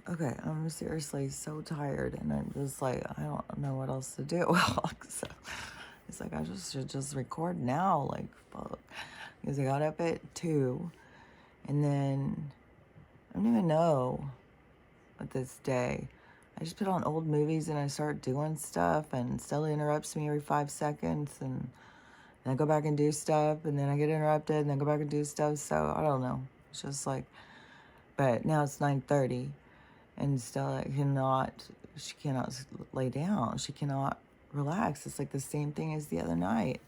Okay, I'm seriously so tired, and I'm just like, I don't know what else to do. So it's like, I just should just record now, like, fuck. Because I got up at 2, and then I don't even know what this day. I just put on old movies and I start doing stuff, and Stella interrupts me every 5 seconds, and then I go back and do stuff, and then I get interrupted, and then go back and do stuff. So I don't know. It's just like, but now it's 9:30. And Stella she cannot lay down. She cannot relax. It's like the same thing as the other night.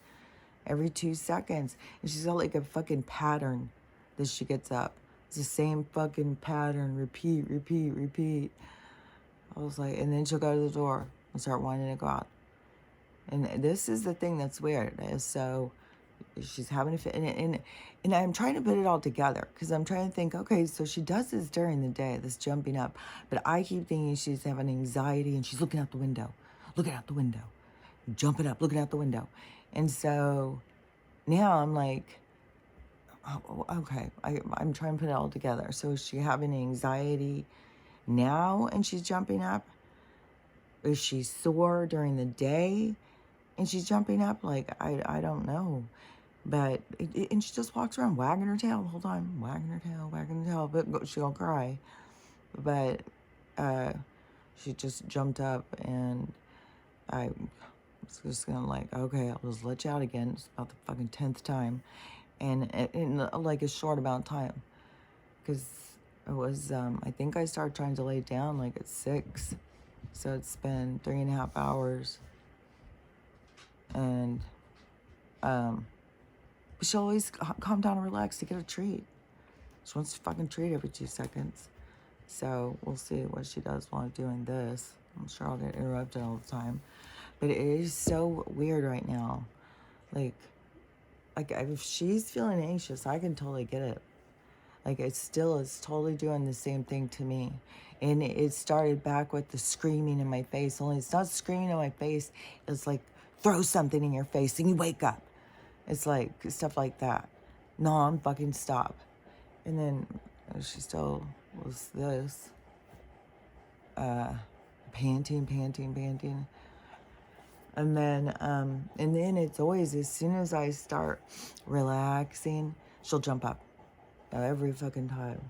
Every 2 seconds. And she's got like a fucking pattern that she gets up. It's the same fucking pattern. Repeat, repeat, repeat. I was like, and then she'll go to the door and start wanting to go out. And this is the thing that's weird. Is so she's having a fit, and I'm trying to put it all together because I'm trying to think, okay, so she does this during the day, this jumping up, but I keep thinking she's having anxiety and she's looking out the window, jumping up, looking out the window. And so now I'm like, oh, okay, I'm trying to put it all together. So is she having anxiety now and she's jumping up? Is she sore during the day and she's jumping up? Like, I don't know. But, and she just walks around wagging her tail the whole time, wagging her tail, wagging her tail, but she don't cry. But she just jumped up, and I was just gonna like, okay, I'll just let you out again. It's about the fucking 10th time, and in like a short amount of time, because it was, I think I started trying to lay down like at 6, so it's been 3.5 hours, and but she'll always calm down and relax to get a treat. She wants to fucking treat every 2 seconds. So we'll see what she does while I'm doing this. I'm sure I'll get interrupted all the time. But it is so weird right now. Like if she's feeling anxious, I can totally get it. Like it still is totally doing the same thing to me. And it started back with the screaming in my face. Only it's not screaming in my face. It's like throw something in your face and you wake up. It's like stuff like that. No, I'm fucking stop. And then she still was this. Panting, panting, panting. And then it's always as soon as I start relaxing, she'll jump up every fucking time.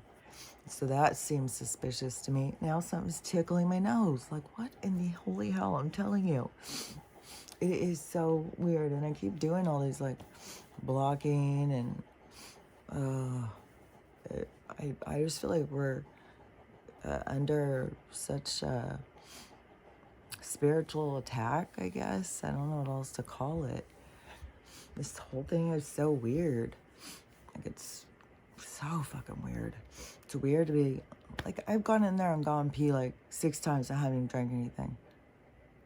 So that seems suspicious to me. Now something's tickling my nose. Like, what in the holy hell? I'm telling you. It is so weird. And I keep doing all these, like, blocking and, I just feel like we're under such spiritual attack, I guess. I don't know what else to call it. This whole thing is so weird. Like, it's so fucking weird. It's weird to be, like, I've gone in there and gone pee like 6 times. I haven't even drank anything.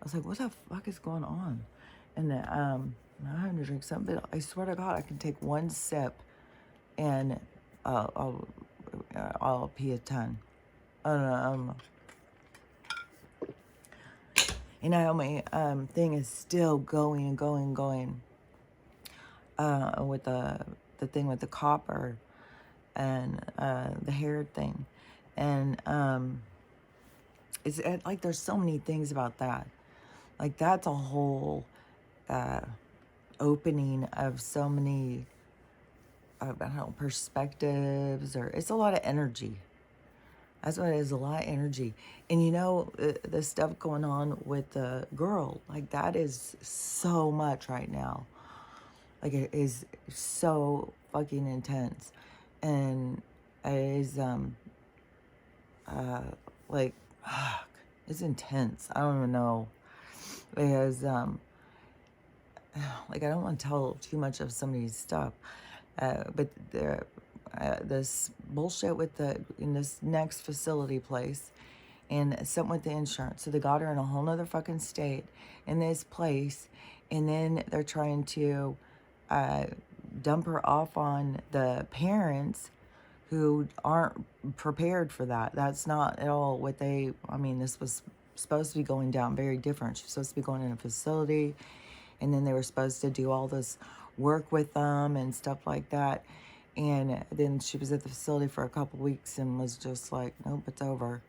I was like, what the fuck is going on? And then, I'm having to drink something, but I swear to God, I can take one sip and I'll pee a ton. And my thing is still going and going and going with the thing with the copper and the hair thing. And like there's so many things about that. Like that's a whole opening of so many, I don't know, perspectives, or it's a lot of energy. That's what it is, a lot of energy. And you know, the stuff going on with the girl, like that is so much right now. Like it is so fucking intense. And it is, like, it's intense. I don't even know. Because, like, I don't want to tell too much of some of these stuff. But this bullshit in this next facility place and something with the insurance. So they got her in a whole nother fucking state in this place. And then they're trying to dump her off on the parents who aren't prepared for that. That's not at all what this was supposed to be going down very different. She was supposed to be going in a facility, and then they were supposed to do all this work with them and stuff like that. And then she was at the facility for a couple weeks and was just like, nope, it's over.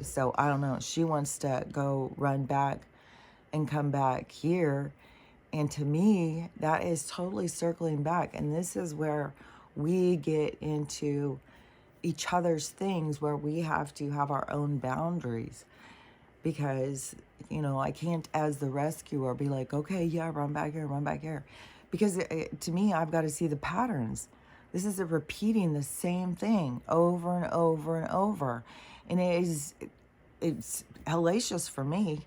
So I don't know. She wants to go run back and come back here. And to me, that is totally circling back. And this is where we get into each other's things, where we have to have our own boundaries. Because, I can't, as the rescuer, be like, okay, yeah, run back here, run back here. Because to me, I've got to see the patterns. This is repeating the same thing over and over and over. And it's hellacious for me.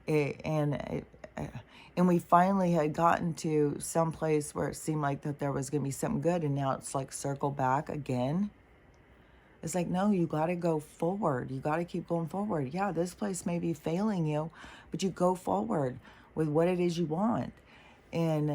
And we finally had gotten to some place where it seemed like that there was going to be something good, and now it's like circle back again. It's like, no, you got to go forward. You got to keep going forward. Yeah, this place may be failing you, but you go forward with what it is you want. And,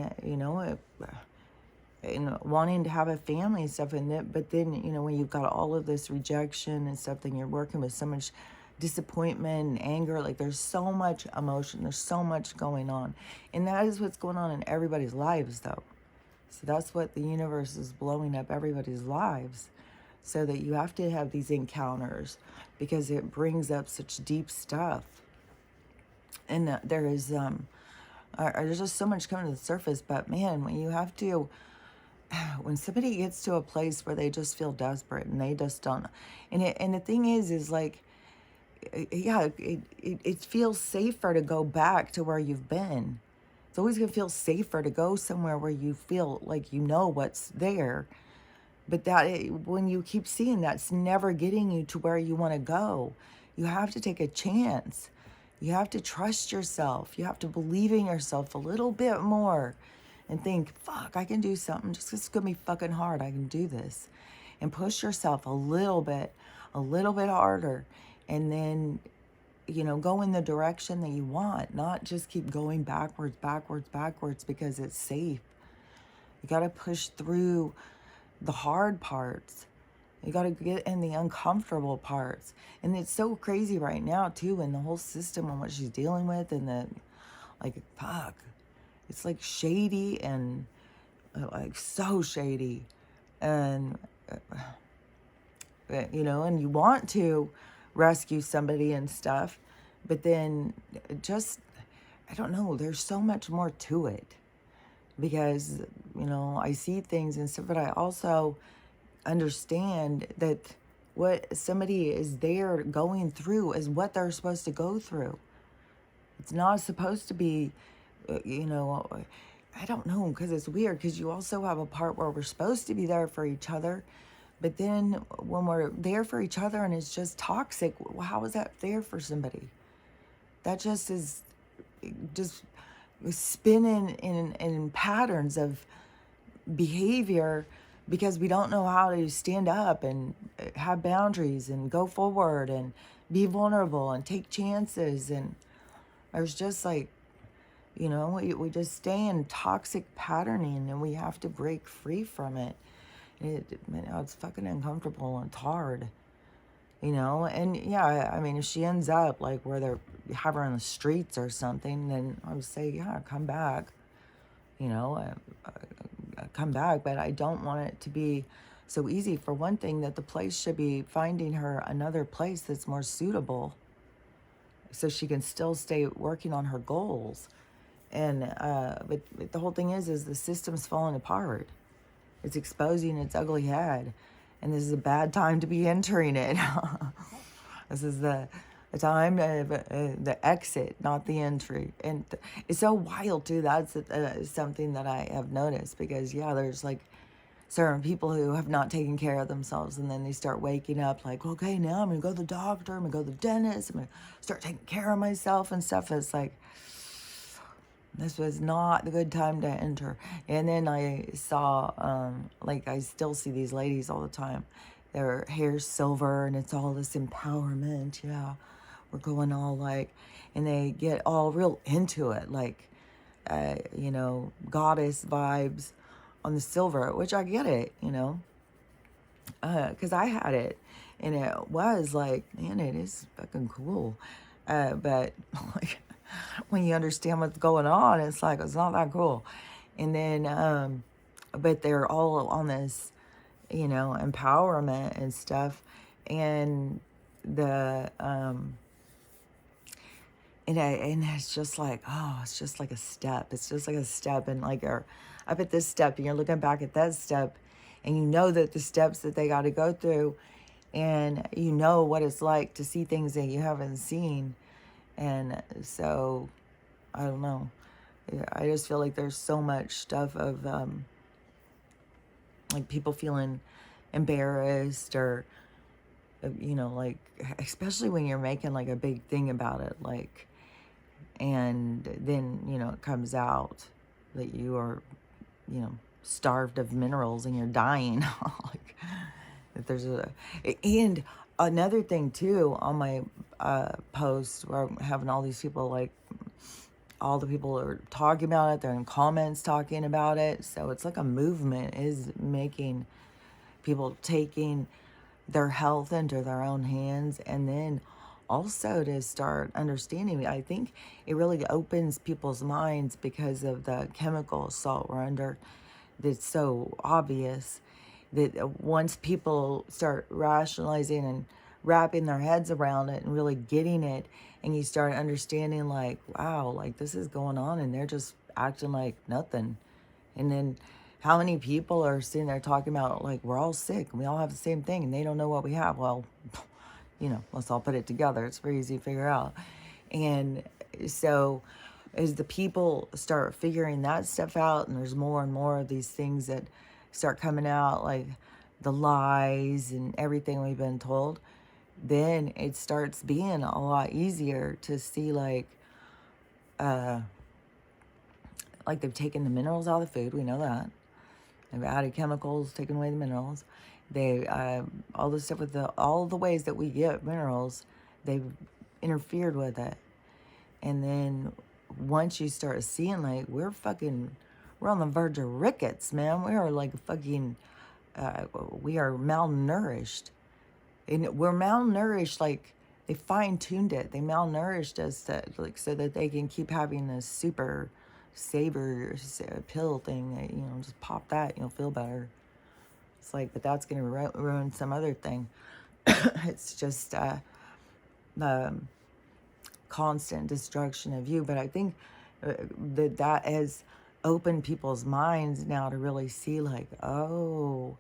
and wanting to have a family and stuff. But then, when you've got all of this rejection and stuff, then you're working with so much disappointment and anger. Like, there's so much emotion. There's so much going on. And that is what's going on in everybody's lives, though. So that's what the universe is blowing up everybody's lives. So that you have to have these encounters, because it brings up such deep stuff. And there's just so much coming to the surface. But man, when somebody gets to a place where they just feel desperate and they just don't, and the thing is like, yeah, it feels safer to go back to where you've been. It's always gonna feel safer to go somewhere where you feel like you know what's there. But when you keep seeing that's never getting you to where you want to go. You have to take a chance. You have to trust yourself. You have to believe in yourself a little bit more and think, fuck, I can do something. Just 'cause it's going to be fucking hard, I can do this. And push yourself a little bit harder. And then, go in the direction that you want. Not just keep going backwards because it's safe. You got to push through the hard parts. You got to get in the uncomfortable parts. And it's so crazy right now too, in the whole system and what she's dealing with, and fuck, it's like shady and like so shady. And and you want to rescue somebody and stuff, but then I don't know, there's so much more to it. Because, I see things and stuff, but I also understand that what somebody is there going through is what they're supposed to go through. It's not supposed to be, I don't know, because it's weird, because you also have a part where we're supposed to be there for each other, but then when we're there for each other and it's just toxic, how is that there for somebody? That just is just spinning in patterns of behavior, because we don't know how to stand up and have boundaries and go forward and be vulnerable and take chances. And there's just like, we just stay in toxic patterning, and we have to break free from it. It's fucking uncomfortable and it's hard. And yeah, I mean, if she ends up like where they have her on the streets or something, then I would say, yeah, come back, come back. But I don't want it to be so easy. For one thing, that the place should be finding her another place that's more suitable, so she can still stay working on her goals. And but the whole thing is the system's falling apart. It's exposing its ugly head. And this is a bad time to be entering it. This is the time of the exit, not the entry. And it's so wild, too. That's something that I have noticed. Because, yeah, there's, like, certain people who have not taken care of themselves. And then they start waking up like, okay, now I'm going to go to the doctor. I'm going to go to the dentist. I'm going to start taking care of myself and stuff. It's like, this was not the good time to enter. And then I saw, I still see these ladies all the time. Their hair's silver and it's all this empowerment. Yeah, we're going all and they get all real into it. Goddess vibes on the silver, which I get it, because I had it. And it was man, it is fucking cool. But when you understand what's going on, it's it's not that cool. And then, but they're all on this, empowerment and stuff. And the and it's just like, oh, it's just like a step. It's just like a step, and like you're up at this step, and you're looking back at that step, and you know that the steps that they got to go through, and you know what it's like to see things that you haven't seen, and so I don't know. I just feel like there's so much stuff of like people feeling embarrassed or like especially when you're making like a big thing about it, like, and then it comes out that you are starved of minerals and you're dying. Like that there's and another thing too on my post where I'm having all these people, like all the people are talking about it, they're in comments talking about it, so it's like a movement is making people taking their health into their own hands, and then also to start understanding. I think it really opens people's minds because of the chemical assault we're under that's so obvious, that once people start rationalizing and wrapping their heads around it and really getting it, and you start understanding like, wow, like this is going on and they're just acting like nothing. And then how many people are sitting there talking about like we're all sick and we all have the same thing and they don't know what we have? Well, let's all put it together. It's very easy to figure out. And so as the people start figuring that stuff out, and there's more and more of these things that start coming out, like the lies and everything we've been told, then it starts being a lot easier to see like they've taken the minerals out of the food. We know that. They've added chemicals, taken away the minerals. They all the stuff with all the ways that we get minerals, they've interfered with it. And then once you start seeing like we're on the verge of rickets, man. We are like fucking we are malnourished. And we're malnourished, like they fine-tuned it. They malnourished us so that they can keep having this super saver pill thing that, just pop that, you'll feel better. It's like, but that's going to ruin some other thing. It's just the constant destruction of you. But I think that has opened people's minds now to really see like, oh,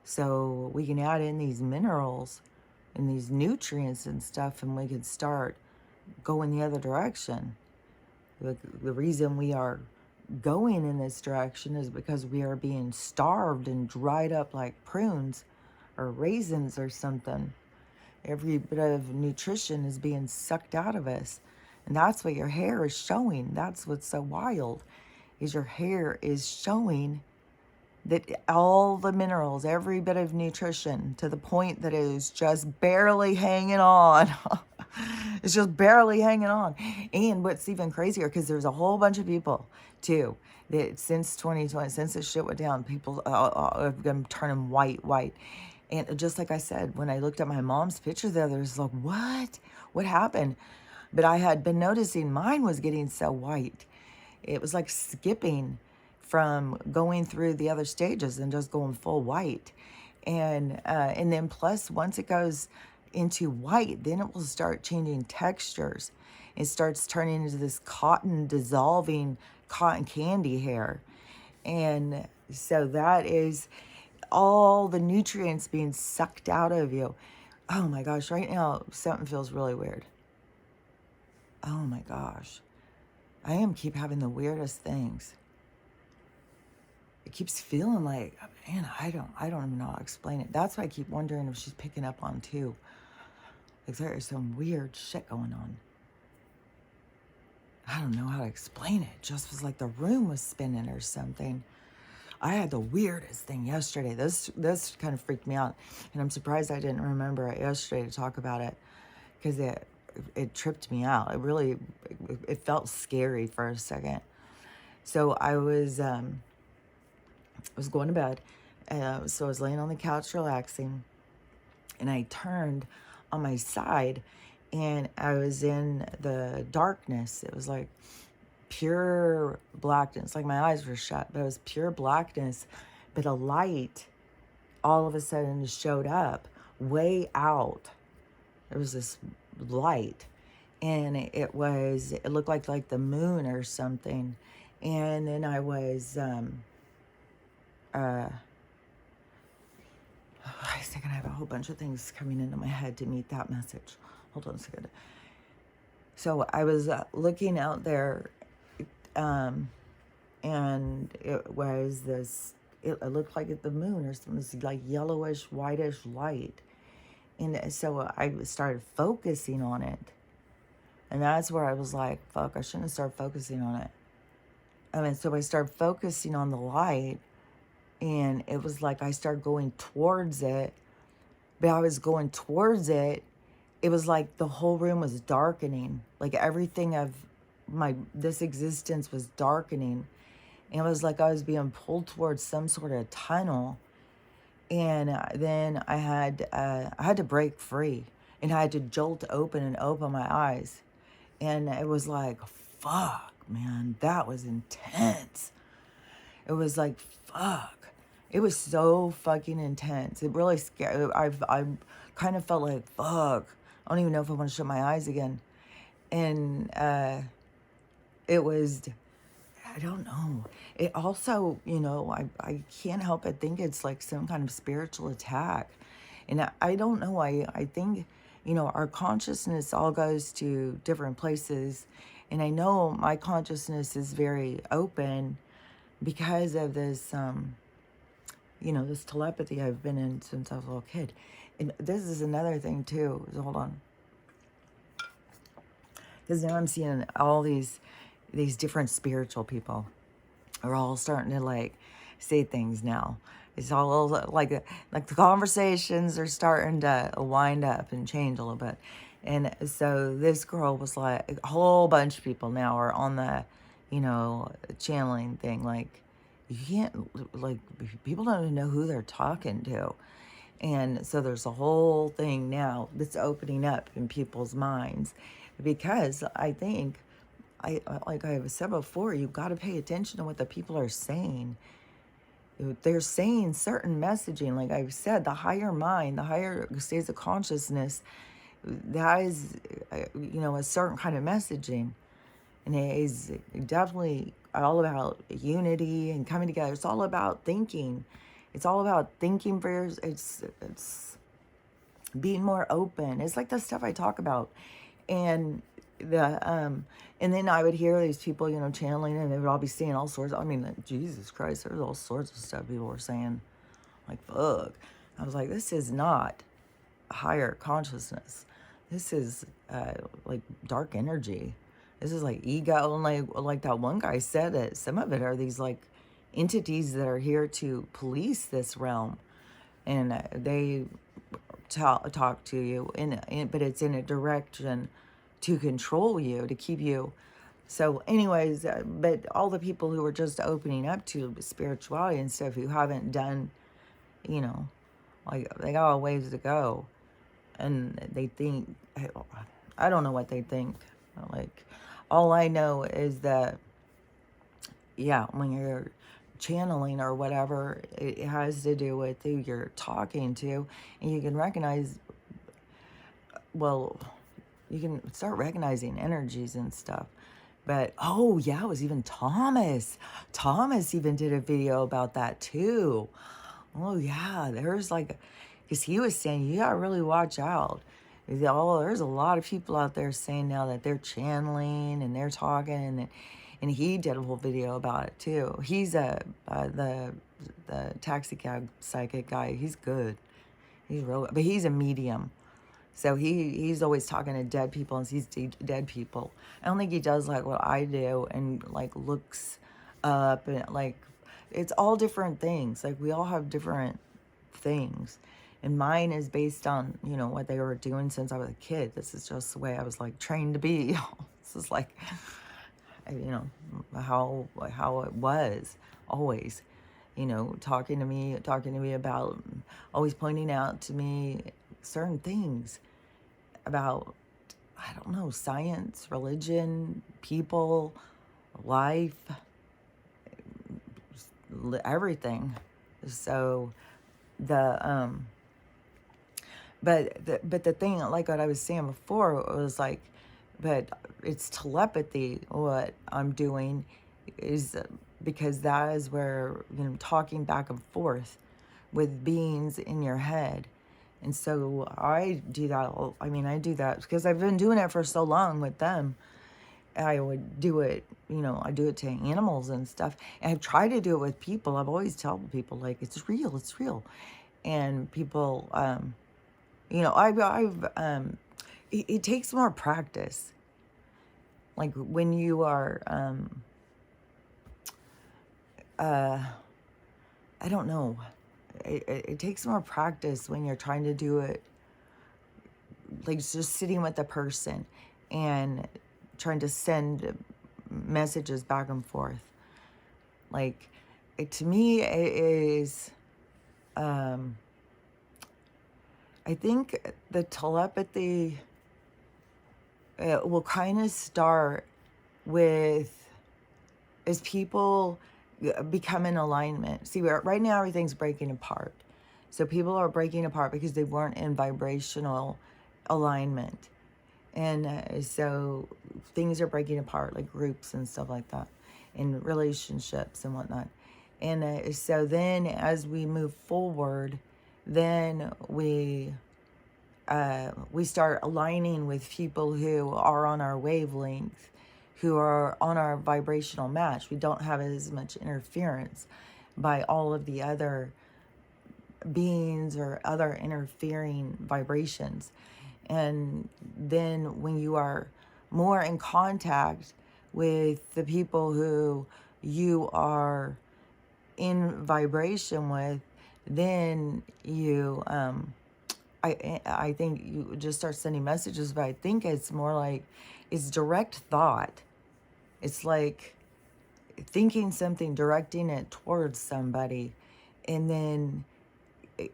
so we can add in these minerals and these nutrients and stuff, and we can start going the other direction. The reason we are going in this direction is because we are being starved and dried up like prunes or raisins or something. Every bit of nutrition is being sucked out of us. And that's what your hair is showing. That's what's so wild, is your hair is showing that all the minerals, every bit of nutrition, to the point that it is just barely hanging on. It's just barely hanging on. And what's even crazier, because there's a whole bunch of people, too, that since 2020, since this shit went down, people have been turning white. And just like I said, when I looked at my mom's picture there, there's like, what? What happened? But I had been noticing mine was getting so white. It was like skipping from going through the other stages and just going full white. And then plus once it goes into white, then it will start changing textures. It starts turning into this cotton dissolving cotton candy hair. And so that is all the nutrients being sucked out of you. Oh my gosh, right now something feels really weird. Oh my gosh. I keep having the weirdest things. It keeps feeling like, man, I don't even know how to explain it. That's why I keep wondering if she's picking up on too. Like there is some weird shit going on. I don't know how to explain it. It just was like the room was spinning or something. I had the weirdest thing yesterday. This kind of freaked me out. And I'm surprised I didn't remember it yesterday to talk about it, because it tripped me out. It felt scary for a second. So I was going to bed. So I was laying on the couch relaxing, and I turned on my side, and I was in the darkness. It was like pure blackness. Like my eyes were shut, but it was pure blackness. But a light all of a sudden showed up way out there was this light, and it looked like the moon or something. And then I was uh I was thinking I have a whole bunch of things coming into my head to meet that message. Hold on a second. So I was looking out there, um, and it was this. It looked like the moon or something. This like yellowish, whitish light, and so I started focusing on it, and that's where I was like, "Fuck! I shouldn't have started focusing on it." I mean, so I started focusing on the light, and it was like I started going towards it, but I was going towards it. It was like the whole room was darkening, like everything of this existence was darkening. And it was like I was being pulled towards some sort of tunnel. And then I had to break free, and I had to jolt open and open my eyes. And it was like, fuck, man, that was intense. It was like, fuck. It was so fucking intense. It really scared. I kind of felt like, fuck. I don't even know if I want to shut my eyes again. And it was, I don't know. It also, I can't help but think it's like some kind of spiritual attack. And I don't know. I think, our consciousness all goes to different places. And I know my consciousness is very open because of this, this telepathy I've been in since I was a little kid. And this is another thing too. So hold on. Because now I'm seeing all these different spiritual people are all starting to like say things now. It's all like the conversations are starting to wind up and change a little bit. And so this girl was like, a whole bunch of people now are on the, channeling thing. Like, you can't, like, people don't even know who they're talking to. And so there's a whole thing now that's opening up in people's minds, because I think, like I have said before, you've got to pay attention to what the people are saying. They're saying certain messaging. Like I've said, the higher mind, the higher states of consciousness, that is, a certain kind of messaging. And it is definitely all about unity and coming together. It's all about thinking. It's all about thinking for yours. It's being more open. It's like the stuff I talk about. And and then I would hear these people, channeling, and they would all be saying all sorts. I mean, like, Jesus Christ, there's all sorts of stuff people were saying. Like, fuck. I was like, this is not higher consciousness. This is like dark energy. This is like ego. And like that one guy said, that some of it are these like entities that are here to police this realm, and they talk to you but it's in a direction to control you, to keep you. So anyways, but all the people who are just opening up to spirituality and stuff, who haven't done, like, they got a ways to go, and they think, I don't know what they think. Like, all I know is that, yeah, when you're channeling or whatever, it has to do with who you're talking to, and you can recognize, well, you can start recognizing energies and stuff. But, oh, yeah, it was even Thomas. Thomas even did a video about that, too. Oh, yeah, there's like, because he was saying, you got to really watch out. There's a lot of people out there saying now that they're channeling and they're talking, and he did a whole video about it, too. He's the taxi cab psychic guy. He's good. He's real, but he's a medium. So he's always talking to dead people and sees dead people. I don't think he does like what I do and like looks up, and like, it's all different things. Like, we all have different things. And mine is based on, what they were doing since I was a kid. This is just the way I was like trained to be. This is like, how it was always, talking to me about, always pointing out to me certain things about, I don't know, science, religion, people, life, everything. So But the thing, like what I was saying before, was like, but it's telepathy. What I'm doing is because that is where, talking back and forth with beings in your head. And so I do that. I mean, I do that because I've been doing it for so long with them. I would do it, I do it to animals and stuff. And I've tried to do it with people. I've always told people, like, it's real, it's real. And people, it takes more practice. Like when you are, I don't know, it takes more practice when you're trying to do it, like just sitting with a person and trying to send messages back and forth. Like, to me, it is, I think the telepathy will kind of start with as people become in alignment. See, right now everything's breaking apart. So people are breaking apart because they weren't in vibrational alignment. And so things are breaking apart, like groups and stuff like that, and relationships and whatnot. And so then as we move forward, then we start aligning with people who are on our wavelength, who are on our vibrational match. We don't have as much interference by all of the other beings or other interfering vibrations. And then when you are more in contact with the people who you are in vibration with, then you, I think you just start sending messages, but I think it's more like it's direct thought. It's like thinking something, directing it towards somebody, and then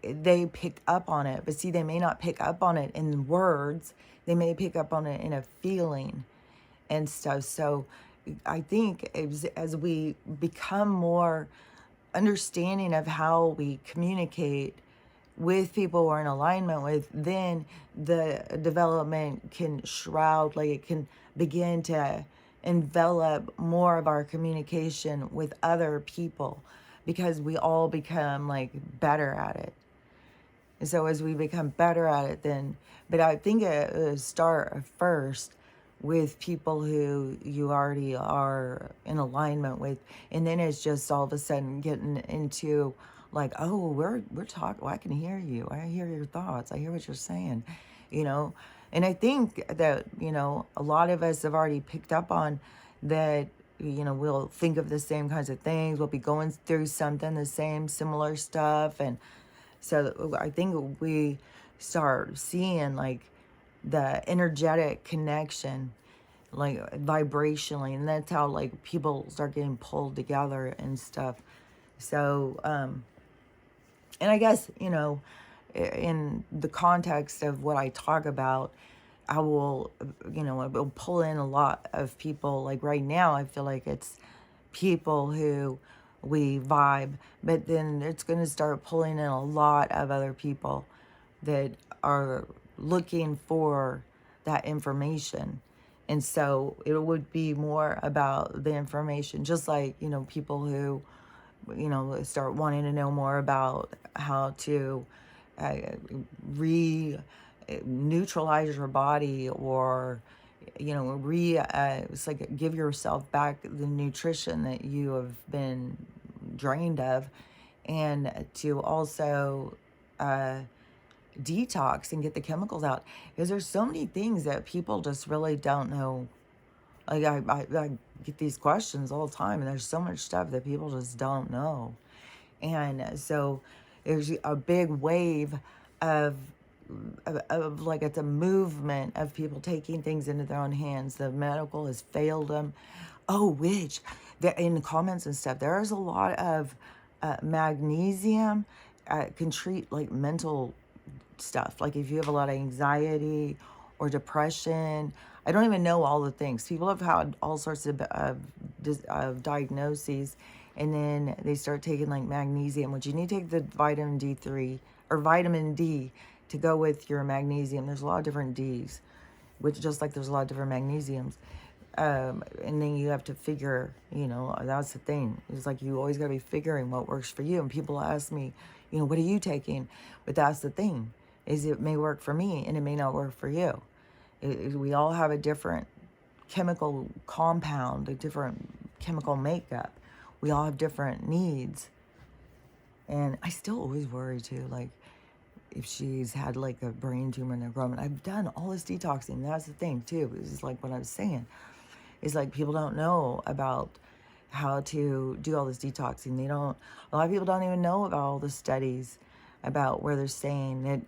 they pick up on it. But see, they may not pick up on it in words. They may pick up on it in a feeling and stuff. So I think as we become more understanding of how we communicate with people we're in alignment with, then the development can shroud, like it can begin to envelop more of our communication with other people, because we all become like better at it. And so as we become better at it, then, but I think it will start first with people who you already are in alignment with, and then it's just all of a sudden getting into like, oh, we're talking. Well, I can hear you. I hear your thoughts. I hear what you're saying, you know. And I think that, a lot of us have already picked up on that. We'll think of the same kinds of things. We'll be going through something, the same similar stuff, and so I think we start seeing like the energetic connection, like vibrationally, and that's how like people start getting pulled together and stuff. So, and I guess, in the context of what I talk about, I will, it will pull in a lot of people. Like right now, I feel like it's people who we vibe, but then it's going to start pulling in a lot of other people that are looking for that information. And so it would be more about the information, just like, people who, start wanting to know more about how to neutralize your body, or it's like give yourself back the nutrition that you have been drained of, and to also detox and get the chemicals out, because there's so many things that people just really don't know. Like I get these questions all the time, and there's so much stuff that people just don't know. And so there's a big wave of like, it's a movement of people taking things into their own hands. The medical has failed them. Oh, which in the comments and stuff, there is a lot of magnesium can treat like mental stuff. Like if you have a lot of anxiety or depression, I don't even know all the things. People have had all sorts of diagnoses, and then they start taking like magnesium, which you need to take the vitamin D3 or vitamin D to go with your magnesium. There's a lot of different Ds, which just like there's a lot of different magnesiums. And then you have to figure, that's the thing. It's like you always got to be figuring what works for you. And people ask me, what are you taking? But that's the thing, is it may work for me and it may not work for you. We all have a different chemical compound, a different chemical makeup. We all have different needs. And I still always worry too, like if she's had like a brain tumor in her growing. I've done all this detoxing. That's the thing too. This is like what I was saying. Is like people don't know about how to do all this detoxing. A lot of people don't even know about all the studies about where they're saying that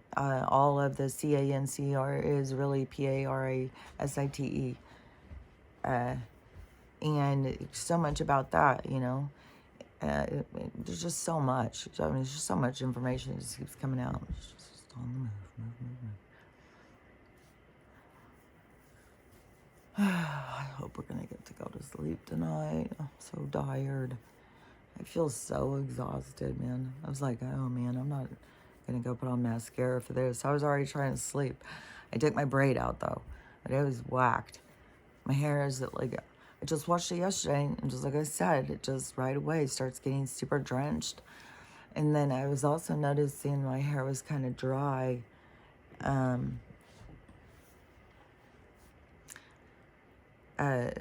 all of the CANCR is really PARASITE. And so much about that, there's just so much. I mean, there's just so much information that just keeps coming out. It's just on the move. I hope we're gonna get to go to sleep tonight. I'm so tired. I feel so exhausted, man. I was like, oh man, I'm not gonna go put on mascara for this. I was already trying to sleep. I took my braid out though, but it was whacked. My hair is like, I just washed it yesterday, and just like I said, it just right away starts getting super drenched. And then I was also noticing my hair was kind of dry.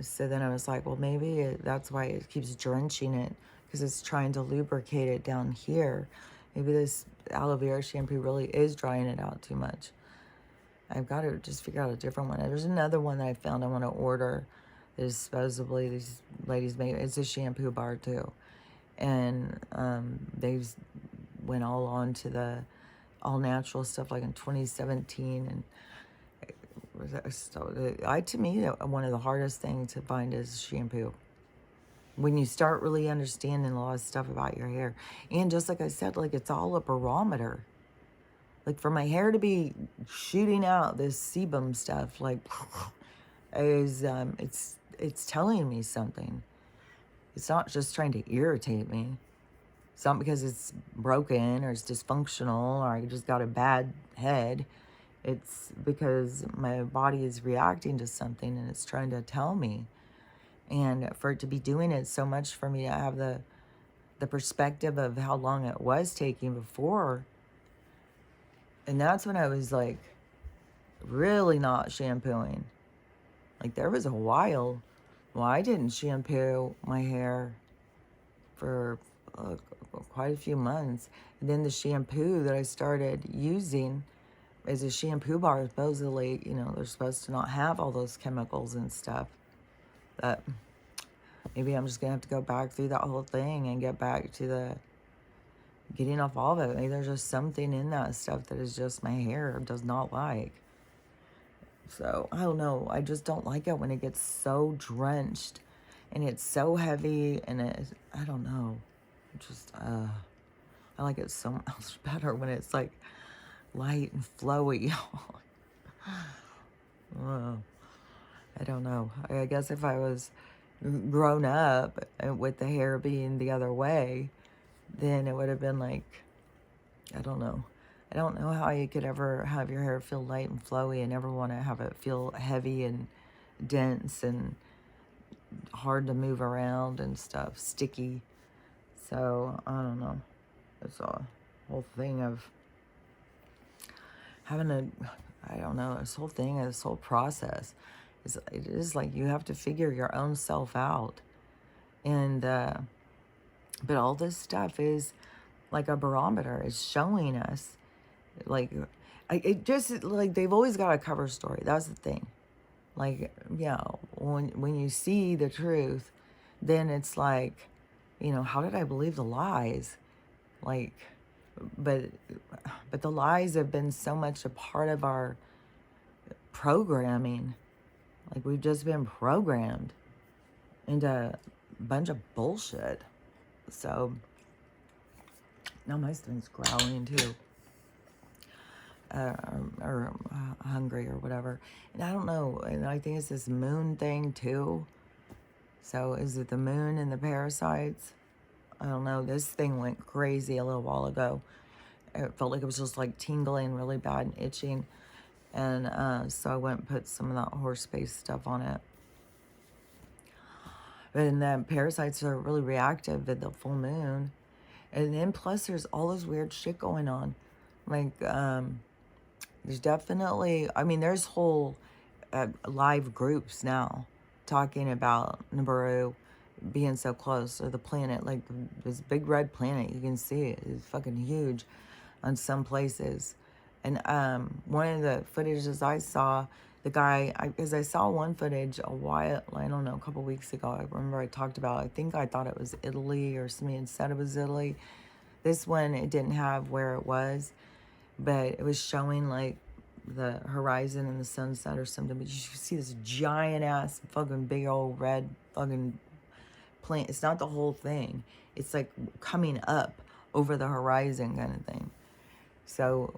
So then I was like, well, maybe that's why it keeps drenching it, because it's trying to lubricate it down here. Maybe this aloe vera shampoo really is drying it out too much. I've got to just figure out a different one. There's another one that I found I want to order. There's supposedly these ladies make, it's a shampoo bar too. And they've went all on to the all natural stuff like in 2017. And to me, one of the hardest things to find is shampoo. When you start really understanding a lot of stuff about your hair. And just like I said, like it's all a barometer. Like for my hair to be shooting out this sebum stuff, like is it's telling me something. It's not just trying to irritate me. It's not because it's broken or it's dysfunctional or I just got a bad head. It's because my body is reacting to something and it's trying to tell me. And for it to be doing it so much for me to have the perspective of how long it was taking before. And that's when I was like really not shampooing. Like there was a while I didn't shampoo my hair for quite a few months. And then the shampoo that I started using is a shampoo bar. Supposedly, they're supposed to not have all those chemicals and stuff. But maybe I'm just going to have to go back through that whole thing and get back to the getting off all of it. Maybe there's just something in that stuff that is just my hair does not like. So, I don't know. I just don't like it when it gets so drenched and it's so heavy and I don't know. I like it so much better when it's like light and flowy. I don't know. I guess if I was grown up with the hair being the other way, then it would have been like, I don't know. I don't know how you could ever have your hair feel light and flowy and never want to have it feel heavy and dense and hard to move around and stuff, sticky. So, I don't know. It's a whole thing of having this whole thing, this whole process. It is like you have to figure your own self out. And, but all this stuff is like a barometer. It's showing us, like, it just, like, they've always got a cover story. That's the thing. Like, when you see the truth, then it's like, how did I believe the lies? Like, but the lies have been so much a part of our programming. Like, we've just been programmed into a bunch of bullshit. So, now my stomach's growling too. Or hungry or whatever. And I don't know. And I think it's this moon thing too. So is it the moon and the parasites? I don't know. This thing went crazy a little while ago. it felt like it was just like tingling really bad and itching. And so I went and put some of that horse-based stuff on it. And then parasites are really reactive at the full moon. And then plus there's all this weird shit going on. Like, there's definitely, I mean, there's whole live groups now talking about Nibiru being so close, or the planet, like this big red planet, you can see it is fucking huge on some places. And one of the footages I saw, the guy, because I saw one footage a while, I don't know, a couple weeks ago. I remember I talked about, I think I thought it was Italy, or somebody had said it was Italy. This one, it didn't have where it was, but it was showing like the horizon and the sunset or something. But you see this giant ass fucking big old red fucking plane. It's not the whole thing. It's like coming up over the horizon kind of thing. So,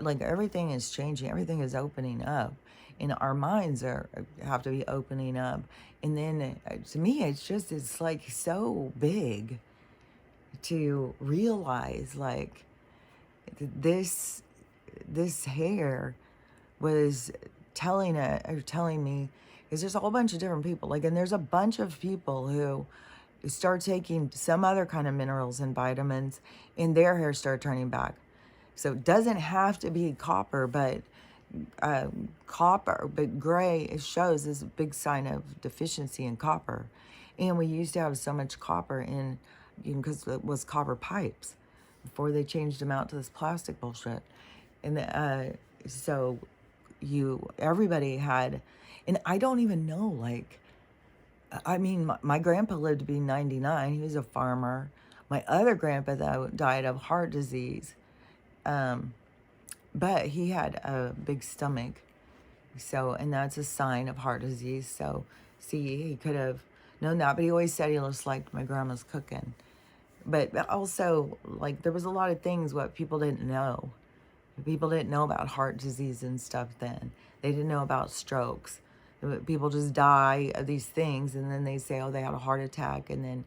like everything is changing. Everything is opening up. And our minds have to be opening up. And then to me, it's like so big to realize like this hair was telling me, because there's a whole bunch of different people, like, and there's a bunch of people who start taking some other kind of minerals and vitamins, and their hair start turning back. So it doesn't have to be copper, but gray, it shows, is a big sign of deficiency in copper. And we used to have so much copper in, because it was copper pipes before they changed them out to this plastic bullshit. And so everybody had, and I don't even know, like, I mean, my grandpa lived to be 99. He was a farmer. My other grandpa, though, died of heart disease. But he had a big stomach. So, and that's a sign of heart disease. So, see, he could have known that. But he always said he just liked my grandma's cooking. But also, like, there was a lot of things what people didn't know. People didn't know about heart disease and stuff then. They didn't know about strokes. People just die of these things, and then they say, oh, they had a heart attack. And then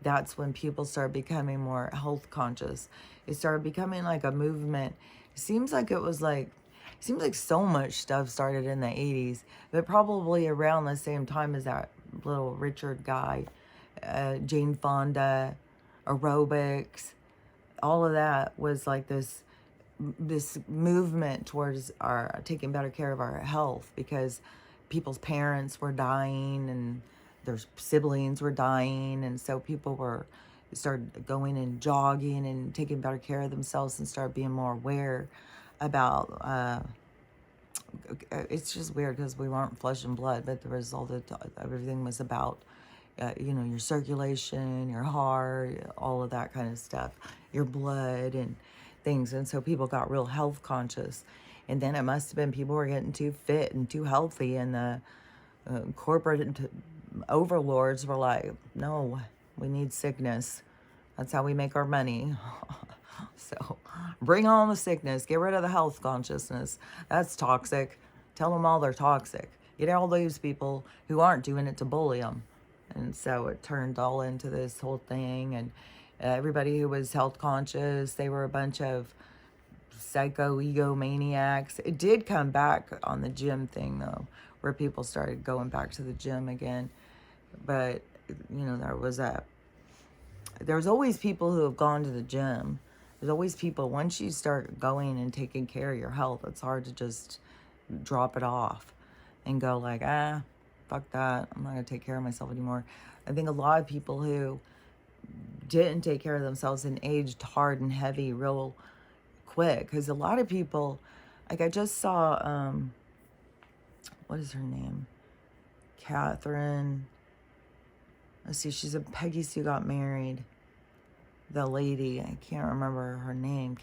that's when people start becoming more health conscious. It started becoming like a movement. It seems like so much stuff started in the 80s, but probably around the same time as that little Richard guy, Jane Fonda, aerobics, all of that was like this movement towards our taking better care of our health, because people's parents were dying and their siblings were dying, and so people started going and jogging and taking better care of themselves and started being more aware about it's just weird because we weren't flesh and blood, but the result of everything was about your circulation, your heart, all of that kind of stuff, your blood and things. And so people got real health conscious. And then it must have been people were getting too fit and too healthy, and the corporate overlords were like, no, we need sickness. That's how we make our money. So bring on the sickness. Get rid of the health consciousness. That's toxic. Tell them all they're toxic. Get all those people who aren't doing it to bully them. And so it turned all into this whole thing. And everybody who was health conscious, they were a bunch of psycho egomaniacs. It did come back on the gym thing, though, where people started going back to the gym again. But, there's always people who have gone to the gym. There's always people, once you start going and taking care of your health, it's hard to just drop it off and go like, fuck that, I'm not going to take care of myself anymore. I think a lot of people who didn't take care of themselves and aged hard and heavy real quick, because a lot of people, like I just saw, what is her name? Catherine. Let's see, she's a Peggy Sue Got Married. The lady, I can't remember her name,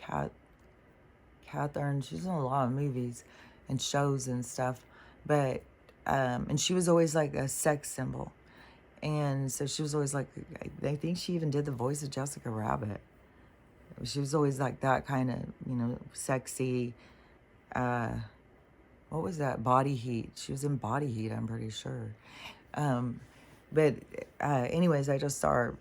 Catherine. She's in a lot of movies and shows and stuff, but and she was always like a sex symbol, and so she was always like, I think she even did the voice of Jessica Rabbit. She was always like that kind of, sexy. What was that? Body Heat. She was in Body Heat, I'm pretty sure. But anyways, I just saw her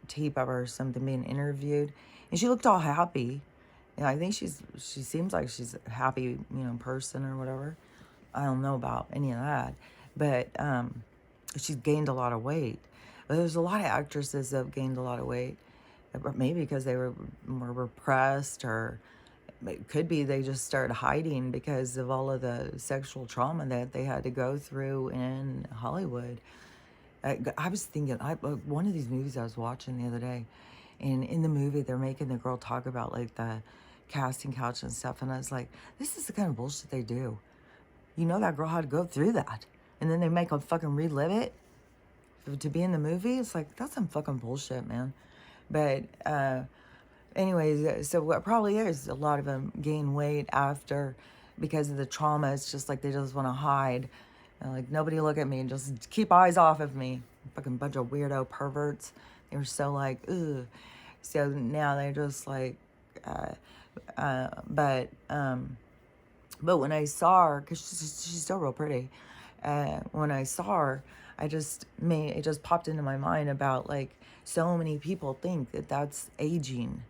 tape of her or something being interviewed, and she looked all happy. And I think she seems like she's a happy, person or whatever. I don't know about any of that, but she's gained a lot of weight. But there's a lot of actresses that have gained a lot of weight, maybe because they were more repressed, or it could be they just started hiding because of all of the sexual trauma that they had to go through in Hollywood. I was thinking, one of these movies I was watching the other day, and in the movie they're making the girl talk about like the casting couch and stuff, and I was like, this is the kind of bullshit they do. That girl had to go through that, and then they make them fucking relive it to be in the movie. It's like, that's some fucking bullshit, man. But anyways, so what probably is, a lot of them gain weight after, because of the trauma. It's just like they just want to hide. Like, nobody look at me, just keep eyes off of me. Fucking bunch of weirdo perverts. They were so like, ugh. So now they're just like, but when I saw her, because she's still real pretty, when I saw her, it just popped into my mind about, like, so many people think that that's aging.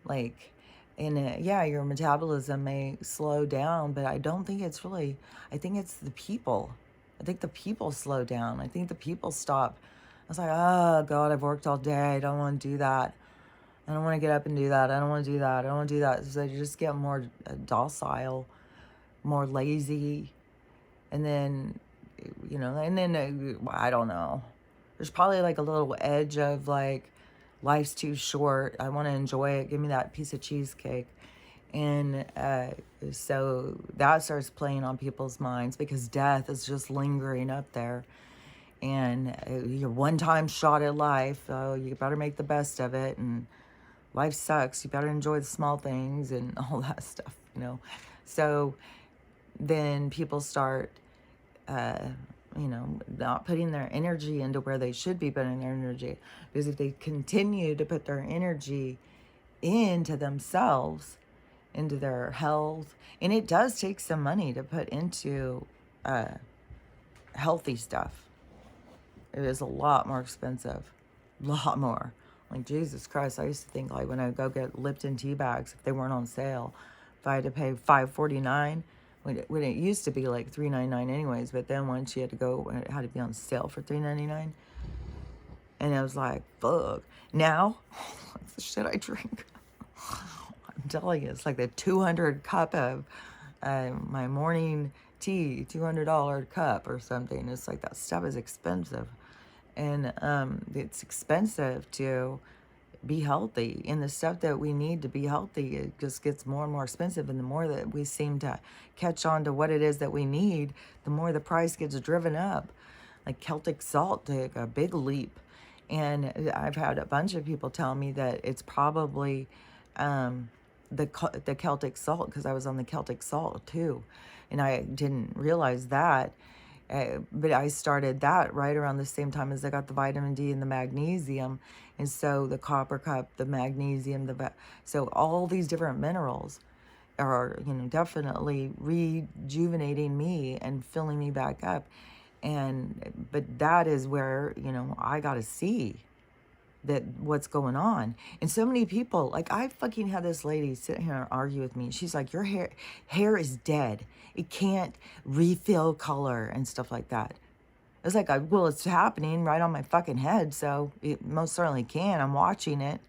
Like, and yeah, your metabolism may slow down, but I don't think it's really, I think it's the people. I think the people slow down. I think the people stop. I was like, oh God, I've worked all day. I don't want to do that. I don't want to get up and do that. I don't want to do that. I don't want to do that. So you just get more docile, more lazy. And then, I don't know. There's probably like a little edge of like, life's too short. I want to enjoy it. Give me that piece of cheesecake. And so that starts playing on people's minds, because death is just lingering up there. And your one-time shot at life, you better make the best of it. And life sucks. You better enjoy the small things and all that stuff, So then people start, not putting their energy into where they should be putting their energy. Because if they continue to put their energy into themselves, into their health, and it does take some money to put into healthy stuff. It is a lot more expensive. A lot more. Like, Jesus Christ, I used to think, like, when I go get Lipton tea bags, if they weren't on sale, if I had to pay $5.49, when it used to be like $3.99 anyways, but then once you had to go, it had to be on sale for $3.99. And I was like, fuck. Now, that's the shit I drink. I'm telling you, it's like the 200 cup of my morning tea, $200 cup or something. It's like, that stuff is expensive. And it's expensive to be healthy. And the stuff that we need to be healthy, it just gets more and more expensive. And the more that we seem to catch on to what it is that we need, the more the price gets driven up. Like Celtic salt took a big leap. And I've had a bunch of people tell me that it's probably the Celtic salt, because I was on the Celtic salt too. And I didn't realize that. But I started that right around the same time as I got the vitamin D and the magnesium. And so the copper cup, the magnesium, so all these different minerals are, definitely rejuvenating me and filling me back up. But that is where, I got to see that what's going on. And so many people, like, I fucking had this lady sit here and argue with me. She's like, your hair is dead. It can't refill color and stuff like that. I was like, well, it's happening right on my fucking head, so it most certainly can. I'm watching it.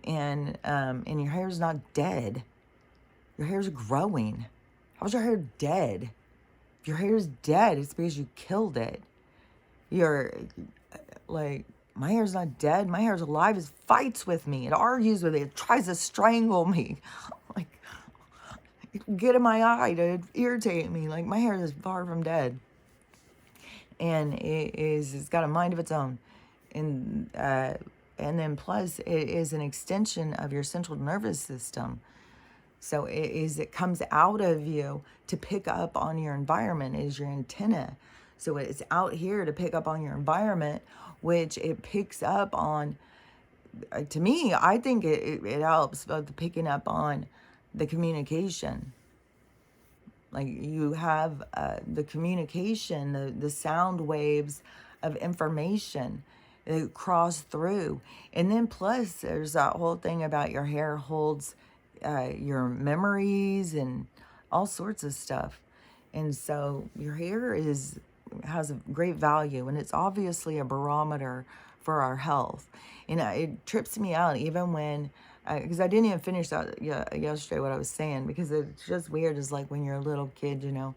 And your hair's not dead. Your hair's growing. How's your hair dead? If your hair's dead, it's because you killed it. You're like, my hair's not dead. My hair's alive. It fights with me. It argues with me. It tries to strangle me. Like, it can get in my eye to irritate me. Like, my hair is far from dead. And it's got a mind of its own. And then plus, it is an extension of your central nervous system. So it comes out of you to pick up on your environment. It is your antenna. So it's out here to pick up on your environment, which it picks up on. To me, I think it helps with picking up on the communication. Like, you have the communication, the sound waves of information it cross through. And then plus there's that whole thing about your hair holds your memories and all sorts of stuff. And so your hair has a great value, and it's obviously a barometer for our health. And it trips me out even when, because I didn't even finish that yesterday what I was saying, because it's just weird. It's like when you're a little kid, and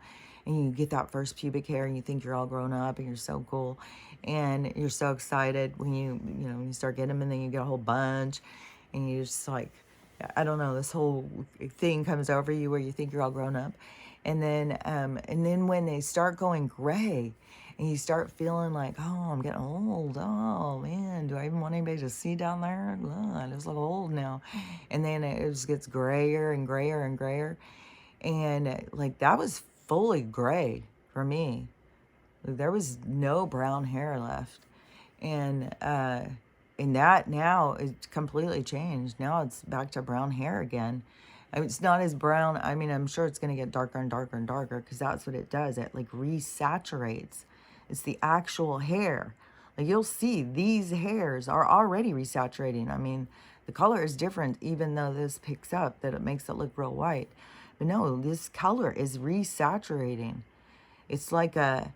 you get that first pubic hair and you think you're all grown up and you're so cool, and you're so excited when you start getting them, and then you get a whole bunch, and you just like, I don't know, this whole thing comes over you where you think you're all grown up. And then when they start going gray and you start feeling like, oh, I'm getting old. Oh man, do I even want anybody to see down there? Ugh, I just look old now. And then it just gets grayer and grayer and grayer. And like that was fully gray for me. There was no brown hair left. And that now it's completely changed. Now it's back to brown hair again. I mean, it's not as brown. I mean, I'm sure it's going to get darker and darker and darker, because that's what it does. It like resaturates. It's the actual hair. Like you'll see these hairs are already resaturating. I mean, the color is different, even though this picks up that it makes it look real white. But no, this color is resaturating. It's like a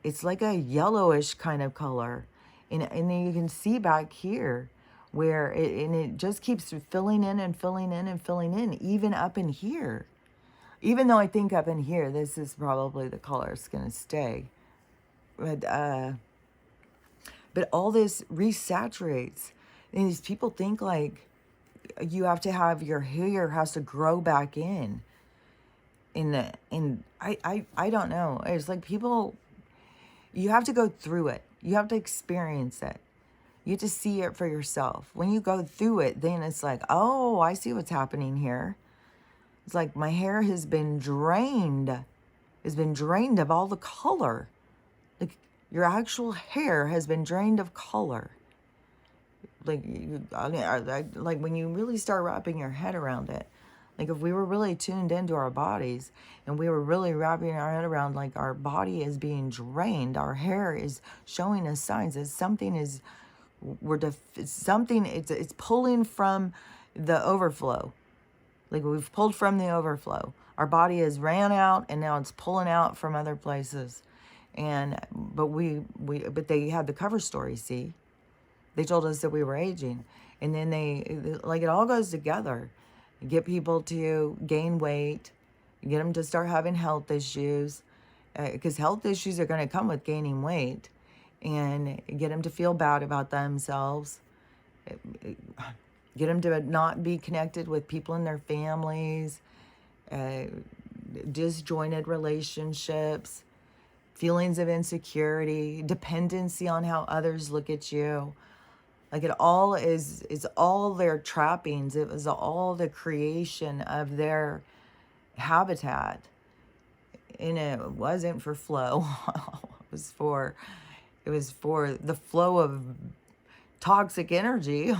yellowish kind of color. And then you can see back here where it just keeps filling in and filling in and filling in, even up in here. Even though I think up in here, this is probably the color it's going to stay. But all this resaturates. And these people think like you have to have your hair has to grow back in. And I don't know. It's like people, you have to go through it. You have to experience it. You have to see it for yourself. When you go through it, then it's like, oh, I see what's happening here. It's like my hair has been drained. Has been drained of all the color. Like your actual hair has been drained of color. Like like when you really start wrapping your head around it. Like if we were really tuned into our bodies and we were really wrapping our head around like our body is being drained, our hair is showing us signs that something is, it's pulling from the overflow. Like we've pulled from the overflow. Our body has ran out and now it's pulling out from other places. But they had the cover story, see? They told us that we were aging. And then it all goes together. You get people to gain weight, you get them to start having health issues, because health issues are going to come with gaining weight, and get them to feel bad about themselves, get them to not be connected with people in their families, disjointed relationships, feelings of insecurity, dependency on how others look at you. Like it all is all their trappings. It was all the creation of their habitat. And it wasn't for flow. It was for the flow of toxic energy.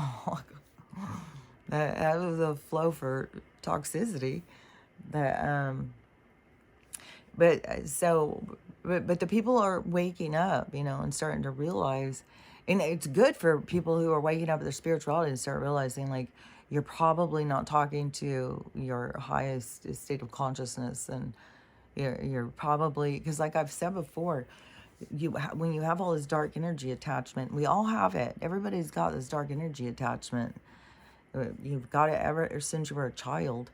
That was a flow for toxicity. But the people are waking up, and starting to realize. And it's good for people who are waking up their spirituality to start realizing, like, you're probably not talking to your highest state of consciousness. And you're probably, because like I've said before, when you have all this dark energy attachment, we all have it. Everybody's got this dark energy attachment. You've got it ever since you were a child.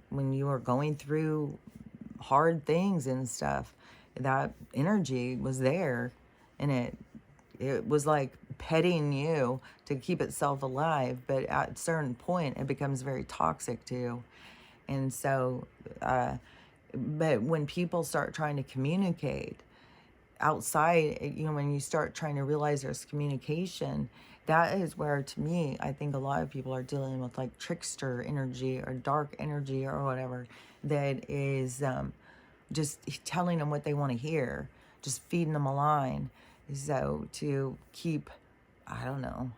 When you were going through hard things and stuff, that energy was there. And it was like petting you to keep itself alive, but at a certain point it becomes very toxic too. And so but when people start trying to communicate outside, when you start trying to realize there's communication, that is where, to me, I think a lot of people are dealing with like trickster energy or dark energy or whatever, that is just telling them what they want to hear, just feeding them a line. So to keep, I don't know,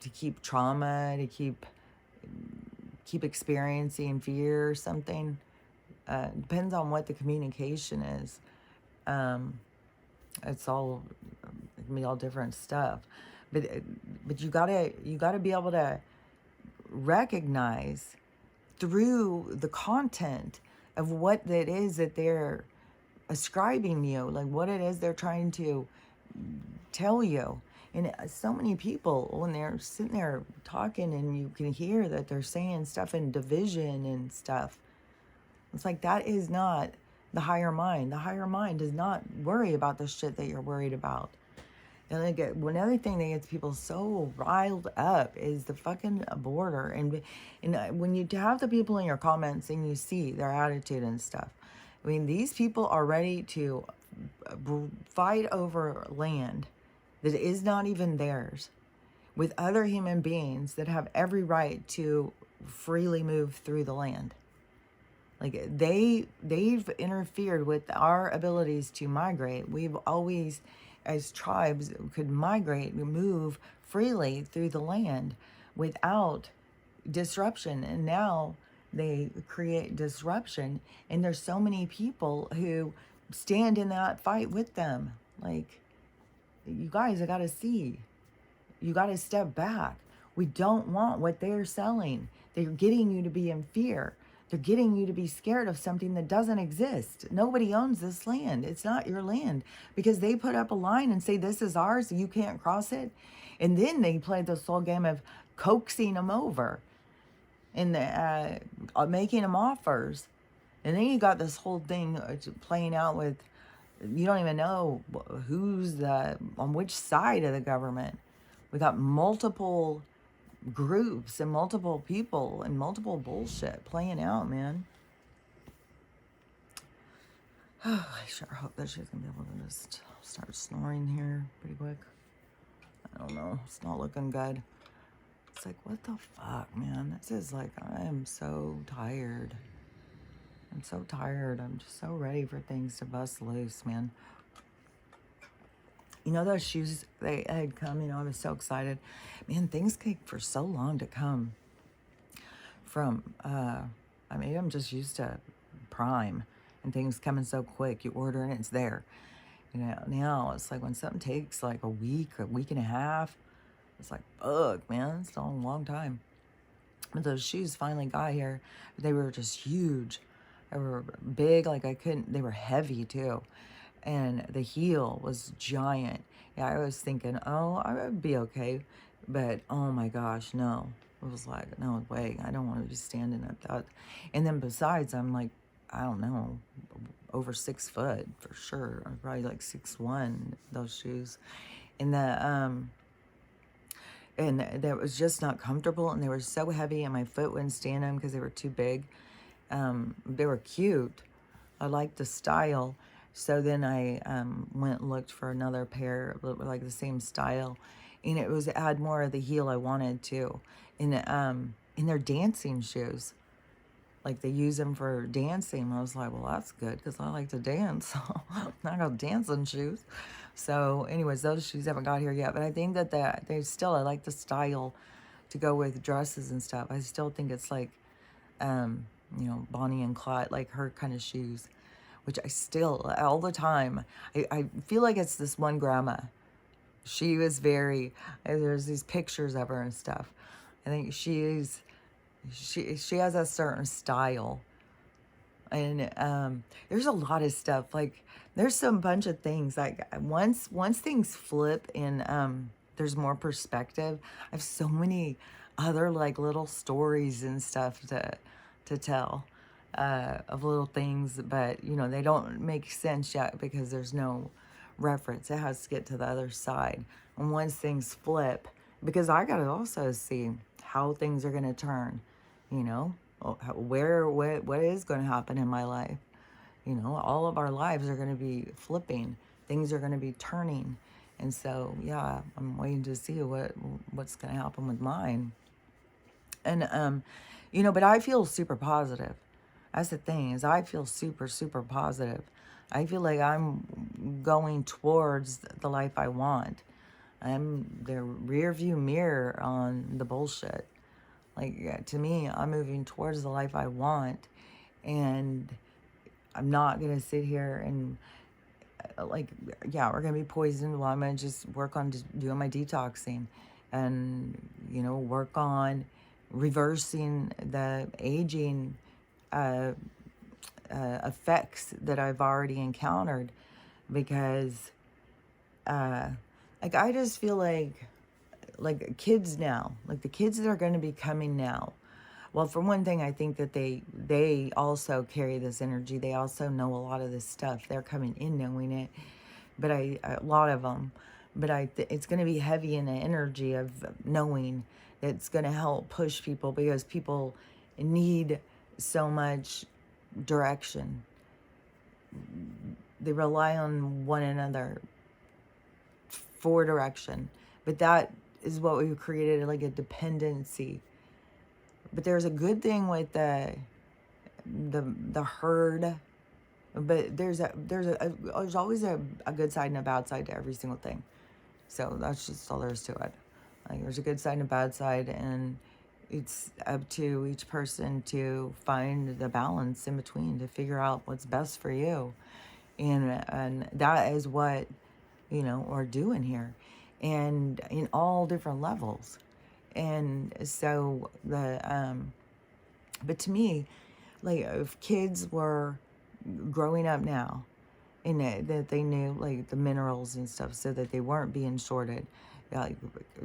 to keep trauma, to keep experiencing fear or something. Depends on what the communication is. It's all gonna be all different stuff. But you gotta be able to recognize through the content of what it is that they're ascribing you, like what it is they're trying to tell you. And so many people, when they're sitting there talking and you can hear that they're saying stuff in division and stuff, it's like that is not the higher mind. The higher mind does not worry about the shit that you're worried about. And another thing that gets people so riled up is the fucking border. And when you have the people in your comments and you see their attitude and stuff, I mean, these people are ready to fight over land that is not even theirs with other human beings that have every right to freely move through the land. Like they've interfered with our abilities to migrate. We've always, as tribes, could migrate, move freely through the land without disruption. And now they create disruption, and there's so many people who stand in that fight with them. Like, you guys, I gotta see. You gotta step back. We don't want what they're selling. They're getting you to be in fear. They're getting you to be scared of something that doesn't exist. Nobody owns this land. It's not your land, because they put up a line and say, this is ours, you can't cross it. And then they play this whole game of coaxing them over and making them offers. And then you got this whole thing playing out with, you don't even know who's on which side of the government. We got multiple groups and multiple people and multiple bullshit playing out, man. Oh, I sure hope that she's gonna be able to just start snoring here pretty quick. I don't know. It's not looking good. It's like, what the fuck, man? This is like, I am so tired. I'm so tired. I'm just so ready for things to bust loose, man. You know, those shoes, they had come, I was so excited. Man, things take for so long to come from, maybe I'm just used to Prime and things coming so quick. You order and it's there. Now it's like when something takes like a week and a half, it's like, fuck, man, it's a long time. But those shoes finally got here. They were just huge. They were big, like they were heavy too. And the heel was giant. Yeah, I was thinking, oh, I would be okay. But, oh my gosh, no. It was like, no way. I don't want to be standing at that. And then besides, I'm like, I don't know, over 6 foot for sure. I'm probably like 6'1", those shoes. And that was just not comfortable. And they were so heavy and my foot wouldn't stand them because they were too big. They were cute. I liked the style. So then I went and looked for another pair, like the same style. And it had more of the heel I wanted too. And they're dancing shoes. Like they use them for dancing. I was like, well, that's good because I like to dance. I got dancing shoes. So anyways, those shoes haven't got here yet. But I think that I like the style to go with dresses and stuff. I still think it's like, Bonnie and Clyde, like her kind of shoes. Which I still, all the time, I feel like it's this one grandma. She was there's these pictures of her and stuff. I think she has a certain style. And there's a lot of stuff. Like, there's some bunch of things. Like, once things flip and there's more perspective, I have so many other, like, little stories and stuff to tell. Of little things, but they don't make sense yet because there's no reference. It has to get to the other side. And once things flip, because I gotta also see how things are gonna turn, what is gonna happen in my life. All of our lives are gonna be flipping. Things are gonna be turning. And so, yeah, I'm waiting to see what's gonna happen with mine. And, but I feel super positive. That's the thing, is I feel super, super positive. I feel like I'm going towards the life I want. I'm the rear view mirror on the bullshit. Like, to me, I'm moving towards the life I want. And I'm not going to sit here and like, yeah, we're gonna be poisoned. Well, I'm gonna just work on just doing my detoxing, and work on reversing the aging uh, effects that I've already encountered, because like, I just feel like kids now, like the kids that are going to be coming now. Well, for one thing, I think that they also carry this energy. They also know a lot of this stuff. They're coming in knowing it, but a lot of them. But it's going to be heavy in the energy of knowing that's going to help push people, because people need so much direction. They rely on one another for direction, but that is what we've created, like a dependency. But there's a good thing with the herd, but there's always a good side and a bad side to every single thing. So that's just all there is to it. Like, there's a good side and a bad side, and it's up to each person to find the balance in between, to figure out what's best for you. And that is what we're doing here, and in all different levels. And so but to me, like, if kids were growing up now, and that they knew, like, the minerals and stuff, so that they weren't being shorted, like,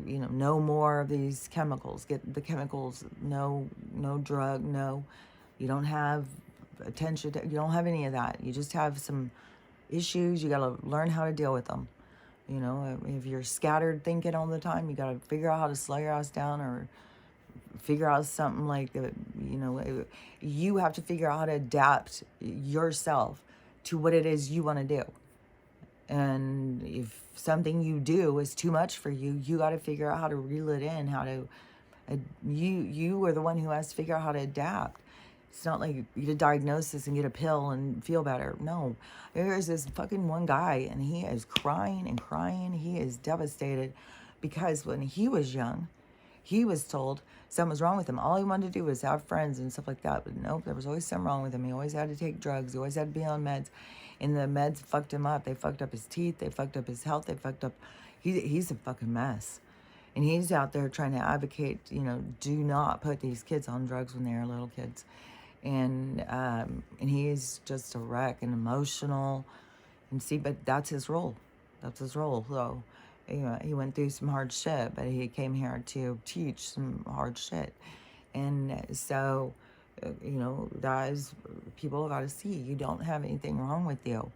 no more of these chemicals. Get the chemicals. No drug. No, you don't have attention. You don't have any of that. You just have some issues. You got to learn how to deal with them. If you're scattered thinking all the time, you got to figure out how to slow your ass down, or figure out something like that. You have to figure out how to adapt yourself to what it is you want to do. And if something you do is too much for you, you got to figure out how to reel it in, how to, you are the one who has to figure out how to adapt. It's not like you get a diagnosis and get a pill and feel better. No, there's this fucking one guy, and he is crying and crying. He is devastated because when he was young, he was told something was wrong with him. All he wanted to do was have friends and stuff like that. But nope, there was always something wrong with him. He always had to take drugs. He always had to be on meds. And the meds fucked him up. They fucked up his teeth. They fucked up his health. They fucked up... He's a fucking mess. And he's out there trying to advocate, do not put these kids on drugs when they're little kids. And he's just a wreck and emotional. And see, but that's his role. That's his role. So, he went through some hard shit, but he came here to teach some hard shit. And so, guys, people got to see, you don't have anything wrong with you.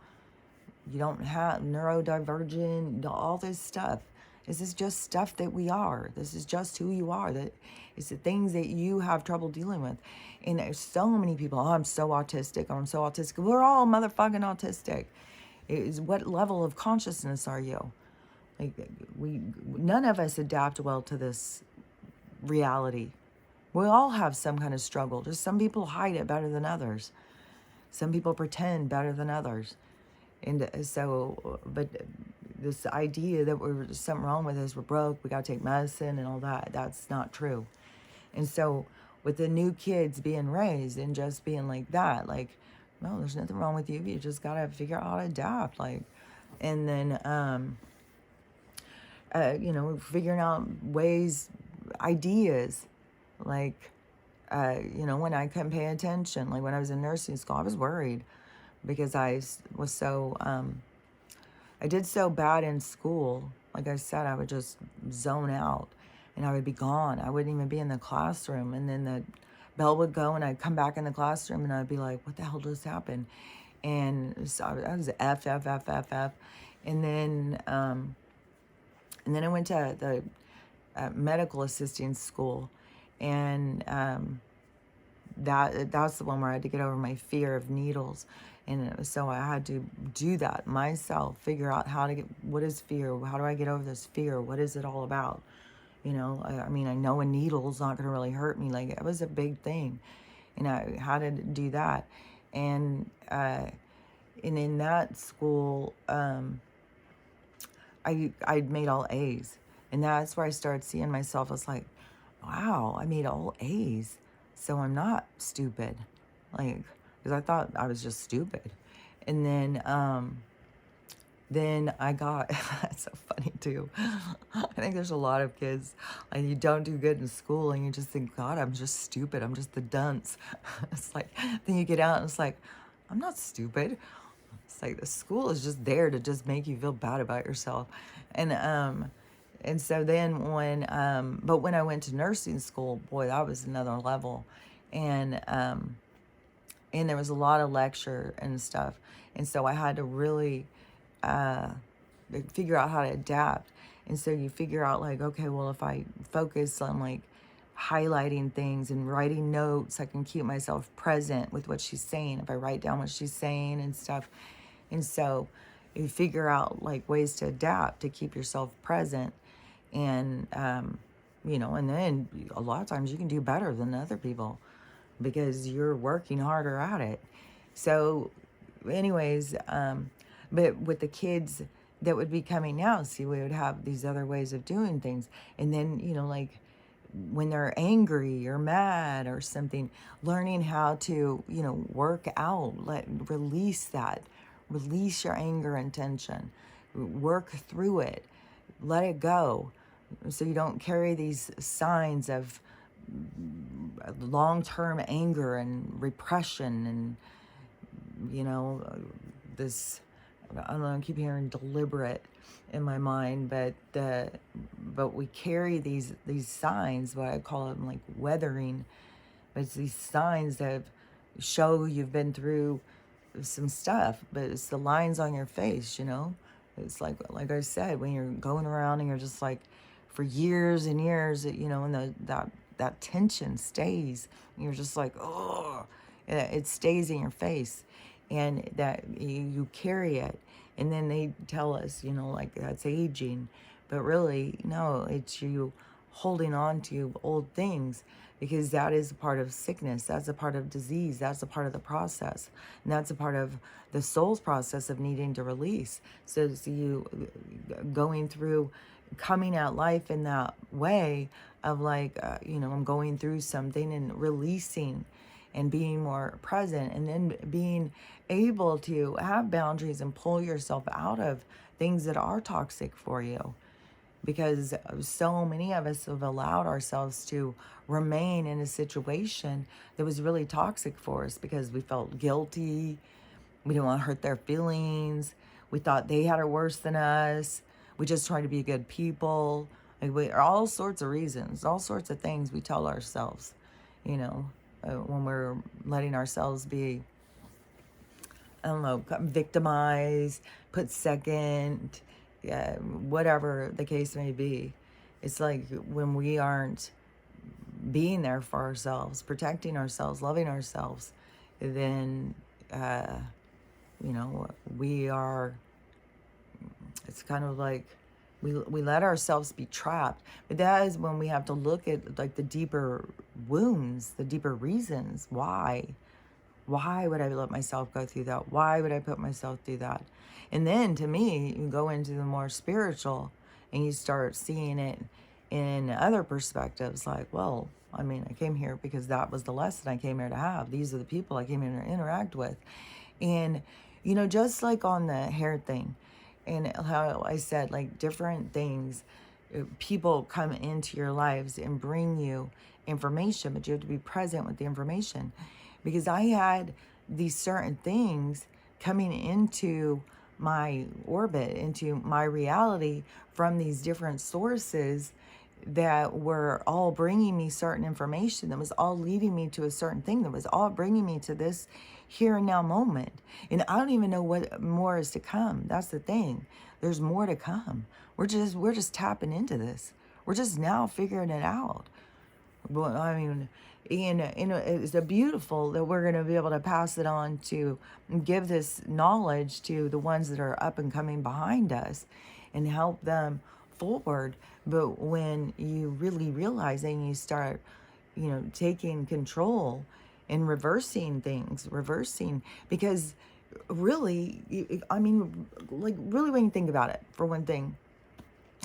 You don't have neurodivergent, all this stuff. This is just stuff that we are. This is just who you are. That it's the things that you have trouble dealing with. And there's so many people, oh, I'm so autistic. I'm so autistic. We're all motherfucking autistic. What level of consciousness are you? Like, none of us adapt well to this reality. We all have some kind of struggle. Just some people hide it better than others. Some people pretend better than others. And so, but this idea that there's something wrong with us, we're broke, we got to take medicine and all that, that's not true. And so, with the new kids being raised and just being like that, like, no, there's nothing wrong with you. You just got to figure out how to adapt. Like, and then, figuring out ways, ideas, like, when I couldn't pay attention, like when I was in nursing school, I was worried because I was so, I did so bad in school. Like I said, I would just zone out and I would be gone. I wouldn't even be in the classroom. And then the bell would go and I'd come back in the classroom and I'd be like, what the hell just happened? And so I was F. And then I went to the medical assisting school, and that's the one where I had to get over my fear of needles. And so I had to do that myself, figure out what is fear? How do I get over this fear? What is it all about? I know a needle's not going to really hurt me. Like, it was a big thing. And I had to do that. And in that school, I'd made all A's. And that's where I started seeing myself as like, wow, I made all A's. So I'm not stupid. Like, because I thought I was just stupid. And then then I got, it's so funny too. I think there's a lot of kids, like you don't do good in school and you just think, God, I'm just stupid. I'm just the dunce. It's like, then you get out and it's like, I'm not stupid. It's like the school is just there to just make you feel bad about yourself. And so then but when I went to nursing school, boy, that was another level. And, and there was a lot of lecture and stuff. And so I had to really figure out how to adapt. And so you figure out like, okay, well, if I focus on like highlighting things and writing notes, I can keep myself present with what she's saying. If I write down what she's saying and stuff. And so you figure out like ways to adapt to keep yourself present. And, and then a lot of times you can do better than other people because you're working harder at it. So anyways, but with the kids that would be coming out, see, we would have these other ways of doing things. And then, like when they're angry or mad or something, learning how to, work out, release your anger and tension, work through it, let it go. So you don't carry these signs of long-term anger and repression and, this, I don't know, I keep hearing deliberate in my mind, but we carry these signs, what I call them like weathering, but it's these signs that show you've been through some stuff, but it's the lines on your face, It's like I said, when you're going around and you're just like, for years and years, and that tension stays, and you're just like, oh, it stays in your face, and that you carry it, and then they tell us, like that's aging, but really, no, it's you holding on to old things, because that is a part of sickness, that's a part of disease, that's a part of the process, and that's a part of the soul's process of needing to release. So you going through, coming at life in that way of like, I'm going through something and releasing and being more present, and then being able to have boundaries and pull yourself out of things that are toxic for you. Because so many of us have allowed ourselves to remain in a situation that was really toxic for us because we felt guilty. We didn't want to hurt their feelings. We thought they had it worse than us. We just tried to be good people. Like all sorts of reasons, all sorts of things we tell ourselves, when we're letting ourselves be, I don't know, victimized, put second, yeah, whatever the case may be. It's like when we aren't being there for ourselves, protecting ourselves, loving ourselves, then, we are, it's kind of like we let ourselves be trapped. But that is when we have to look at like the deeper wounds, the deeper reasons why. Why would I let myself go through that? Why would I put myself through that? And then to me, you go into the more spiritual and you start seeing it in other perspectives. Like, well, I came here because that was the lesson I came here to have. These are the people I came here to interact with. And, just like on the hair thing, and how I said, like different things, people come into your lives and bring you information, but you have to be present with the information. Because I had these certain things coming into my orbit, into my reality from these different sources that were all bringing me certain information, that was all leading me to a certain thing, that was all bringing me to this here and now moment. And I don't even know what more is to come. That's the thing. There's more to come. We're just tapping into this. We're just now figuring it out. Well, and it's a beautiful that we're going to be able to pass it on to give this knowledge to the ones that are up and coming behind us and help them forward. But when you really realize and you start, taking control and reversing things, because really, like really when you think about it, for one thing,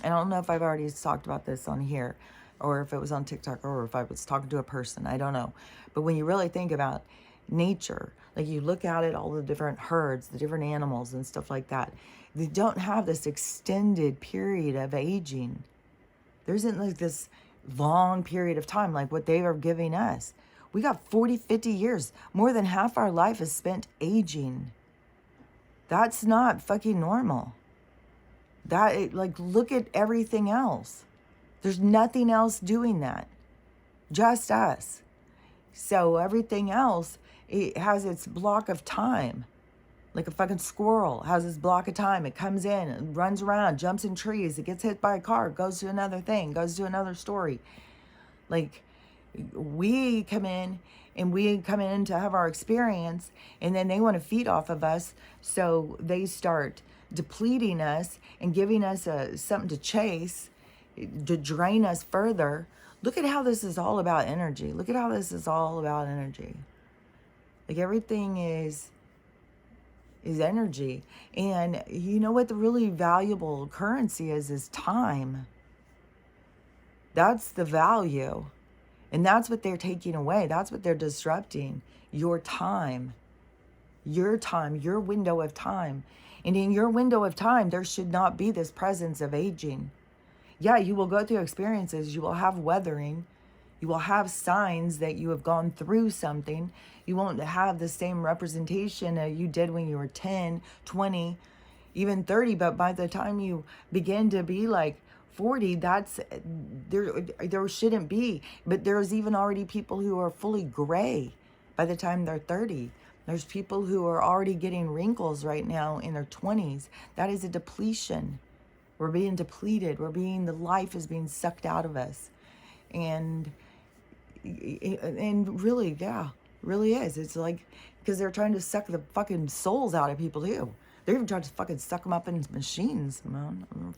I don't know if I've already talked about this on here or if it was on TikTok or if I was talking to a person, I don't know. But when you really think about nature. Like you look at it, all the different herds, the different animals and stuff like that. They don't have this extended period of aging. There isn't like this long period of time like what they are giving us. We got 40, 50 years. More than half our life is spent aging. That's not fucking normal. Like, look at everything else. There's nothing else doing that. Just us. So everything else, it has its block of time. Like a fucking squirrel has its block of time. It comes in and runs around, jumps in trees. It gets hit by a car, goes to another thing, goes to another story. Like, we come in to have our experience, and then they want to feed off of us. So they start depleting us and giving us something to chase, to drain us further. Look at how this is all about energy. Look at how this is all about energy. Like everything is energy. And you know what the really valuable currency is time. That's the value. And that's what they're taking away. That's what they're disrupting. Your time. Your time, your window of time. And in your window of time, there should not be this presence of aging. Yeah, you will go through experiences. You will have weathering. You will have signs that you have gone through something. You won't have the same representation you did when you were 10, 20, even 30. But by the time you begin to be like 40, that's there shouldn't be. But there's even already people who are fully gray by the time they're 30. There's people who are already getting wrinkles right now in their 20s. That is a depletion. We're being depleted. The life is being sucked out of us. And really, yeah, really is. It's like, because they're trying to suck the fucking souls out of people too. They're even trying to fucking suck them up in machines, man. Some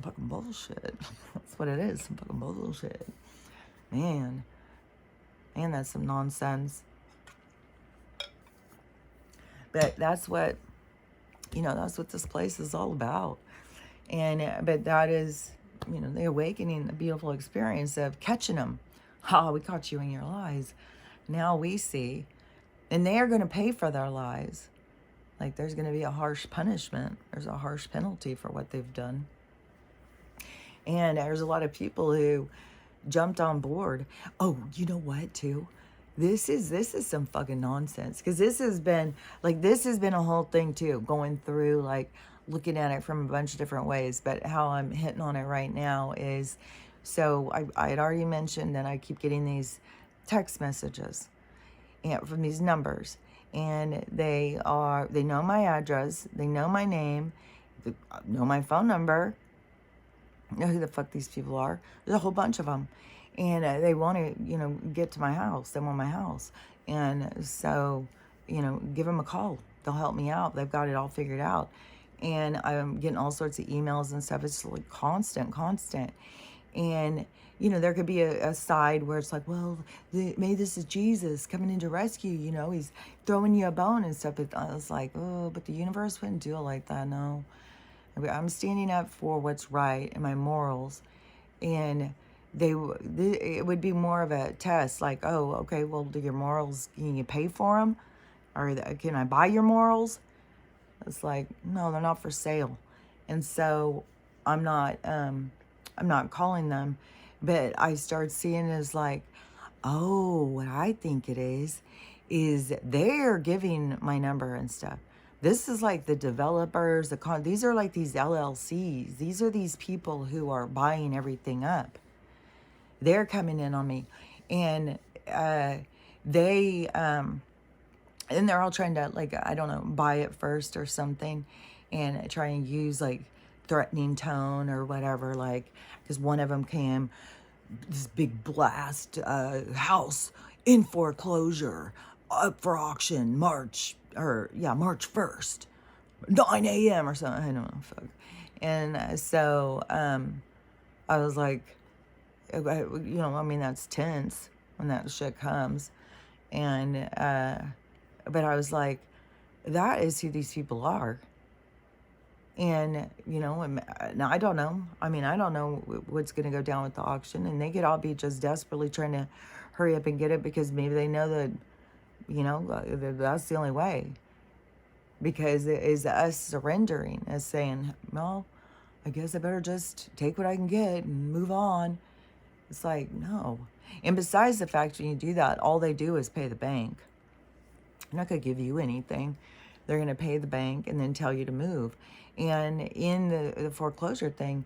fucking bullshit. That's what it is, some fucking bullshit. Man, that's some nonsense. But that's what, that's what this place is all about. But that is, the awakening, the beautiful experience of catching them. We caught you in your lies. Now we see. And they are going to pay for their lies. Like, there's going to be a harsh punishment. There's a harsh penalty for what they've done. And there's a lot of people who jumped on board. Oh, you know what, too? This is some fucking nonsense. Because this has been a whole thing, too. Going through, like, looking at it from a bunch of different ways. But how I'm hitting on it right now is, so I had already mentioned that I keep getting these text messages from these numbers. And they know my address. They know my name. They know my phone number. Know who the fuck these people are. There's a whole bunch of them. And they want to, get to my house. They want my house. And so, give them a call. They'll help me out. They've got it all figured out. And I'm getting all sorts of emails and stuff. It's like constant. And, there could be a side where it's like, well, maybe this is Jesus coming in to rescue, he's throwing you a bone and stuff. But I was like, oh, but the universe wouldn't do it like that, no. I'm standing up for what's right and my morals. And it would be more of a test, like, oh, okay, well, do your morals, can you pay for them? Or can I buy your morals? It's like, no, they're not for sale. And so I'm not calling them, but I start seeing it as like, oh, what I think it is they're giving my number and stuff. This is like the developers, these are like these LLCs. These are these people who are buying everything up. They're coming in on me. And and they're all trying to, like, I don't know, buy it first or something, and try and use like threatening tone or whatever, like, because one of them came, this big blast, house in foreclosure, up for auction, March 1st, 9 a.m. or something, I don't know, fuck. And so I was like, that's tense when that shit comes. And but I was like, that is who these people are. And, now I don't know. I don't know what's going to go down with the auction. And they could all be just desperately trying to hurry up and get it because maybe they know that That's the only way. Because it is us surrendering, as saying, well, I guess I better just take what I can get and move on. It's like, no. And besides the fact when you do that, all they do is pay the bank. They're not going to give you anything. They're going to pay the bank and then tell you to move. And in the foreclosure thing,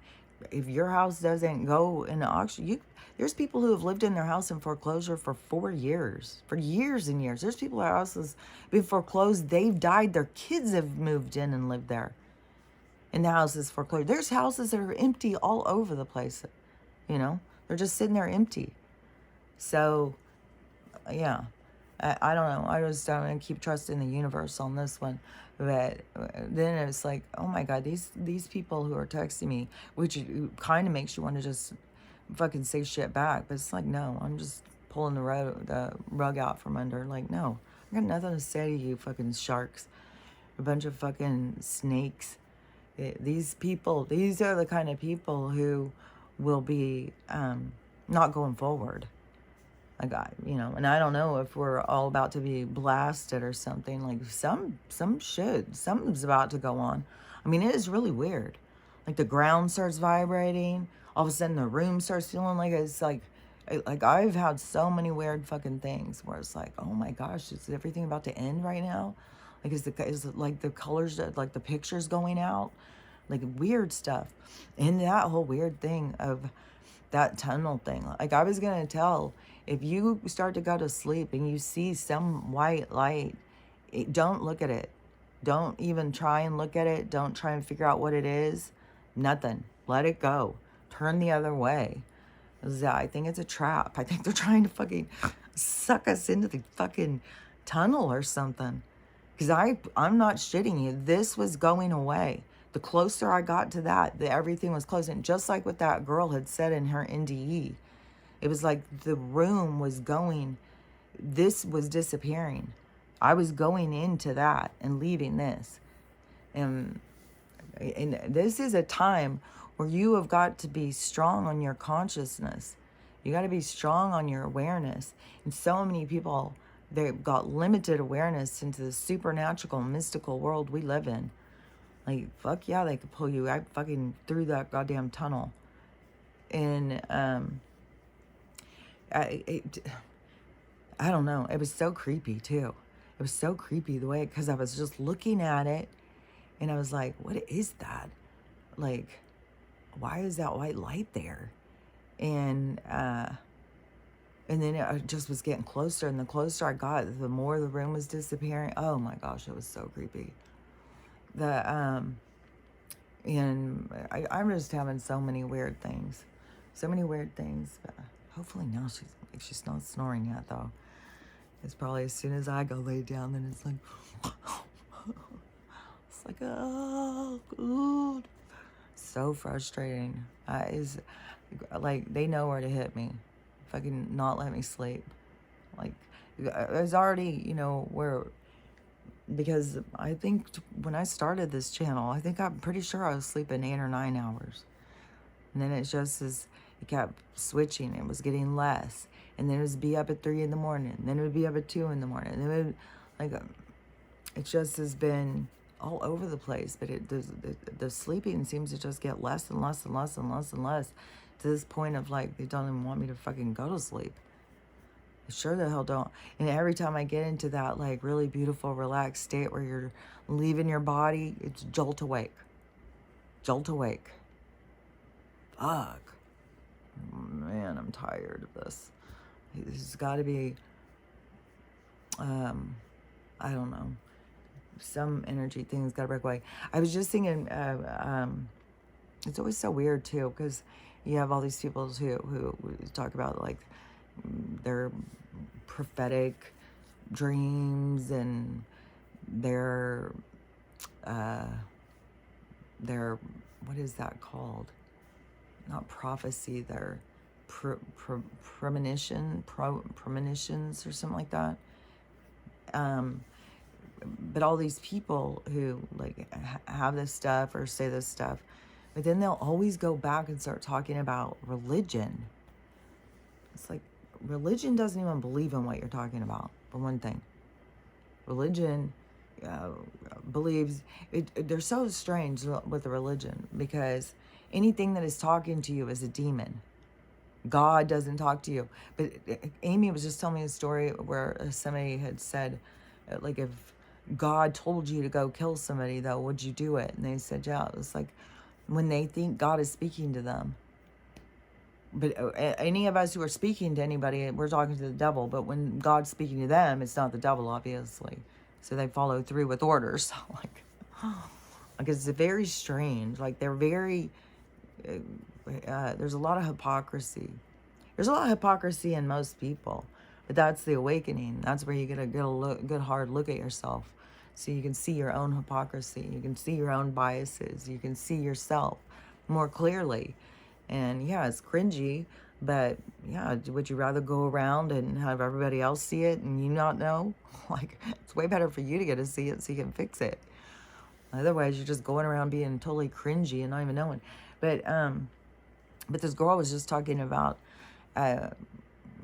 if your house doesn't go in the auction, there's people who have lived in their house in foreclosure for 4 years, for years and years. There's people whose houses been foreclosed. They've died. Their kids have moved in and lived there. And the house is foreclosed. There's houses that are empty all over the place. They're just sitting there empty. So, yeah. I don't know. I just don't keep trusting the universe on this one. But then it's like, oh my God, these people who are texting me, which kind of makes you want to just fucking say shit back. But it's like, no, I'm just pulling the rug out from under. Like, no, I got nothing to say to you fucking sharks. A bunch of fucking snakes. These are the kind of people who will be not going forward. And I don't know if we're all about to be blasted or something. Like something's about to go on. I mean, it is really weird. Like the ground starts vibrating. All of a sudden the room starts feeling like it's like I've had so many weird fucking things where it's like, oh my gosh, is everything about to end right now? Like, is it like the colors, like the pictures going out? Like weird stuff. And that whole weird thing of that tunnel thing. Like I was going to tell, if you start to go to sleep and you see some white light, don't look at it. Don't even try and look at it. Don't try and figure out what it is. Nothing. Let it go. Turn the other way. I think it's a trap. I think they're trying to fucking suck us into the fucking tunnel or something. Because I'm not shitting you. This was going away. The closer I got to that, everything was closing. Just like what that girl had said in her NDE. It was like the room was going, this was disappearing. I was going into that and leaving this. And this is a time where you have got to be strong on your consciousness. You got to be strong on your awareness. And so many people, they've got limited awareness into the supernatural, mystical world we live in. Like, fuck yeah, they could pull you out fucking through that goddamn tunnel. And, I don't know. It was so creepy too. It was so creepy the way, because I was just looking at it and I was like, what is that? Like, why is that white light there? And then it just was getting closer, and the closer I got, the more the room was disappearing. Oh my gosh, it was so creepy. And I'm just having so many weird things. But hopefully now she's not snoring yet, though. It's probably as soon as I go lay down, then it's like, it's like, oh, God. So frustrating. Is like, they know where to hit me. Fucking not let me sleep. Like, there's already, where, because I think when I started this channel, I'm pretty sure I was sleeping 8 or 9 hours. And then it kept switching. It was getting less. And then it would be up at 3 in the morning. And then it would be up at 2 in the morning. And then it just has been all over the place. But the sleeping seems to just get less and less and less and less and less, to this point of like, they don't even want me to fucking go to sleep. They sure the hell don't. And every time I get into that like really beautiful, relaxed state where you're leaving your body, it's jolt awake. Jolt awake. Fuck. Man, I'm tired of this. There's got to be, I don't know, some energy thing's got to break away. I was just thinking, it's always so weird too, because you have all these people who talk about like their prophetic dreams and their what is that called? Not prophecy, their premonitions or something like that. But all these people who like have this stuff or say this stuff, but then they'll always go back and start talking about religion. It's like, religion doesn't even believe in what you're talking about, for one thing. Religion uh, believes they're so strange with the religion, because anything that is talking to you is a demon. God doesn't talk to you. But Amy was just telling me a story where somebody had said, like, if God told you to go kill somebody, though, would you do it? And they said, yeah. It's like when they think God is speaking to them. But any of us who are speaking to anybody, we're talking to the devil. But when God's speaking to them, it's not the devil, obviously. So they follow through with orders. Like it's very strange. Like they're very, there's a lot of hypocrisy. There's a lot of hypocrisy in most people. But that's the awakening. That's where you get a good hard look at yourself. So you can see your own hypocrisy. You can see your own biases. You can see yourself more clearly. And yeah, it's cringy, but yeah, would you rather go around and have everybody else see it and you not know? Like, it's way better for you to get to see it so you can fix it. Otherwise, you're just going around being totally cringy and not even knowing. But this girl was just talking about,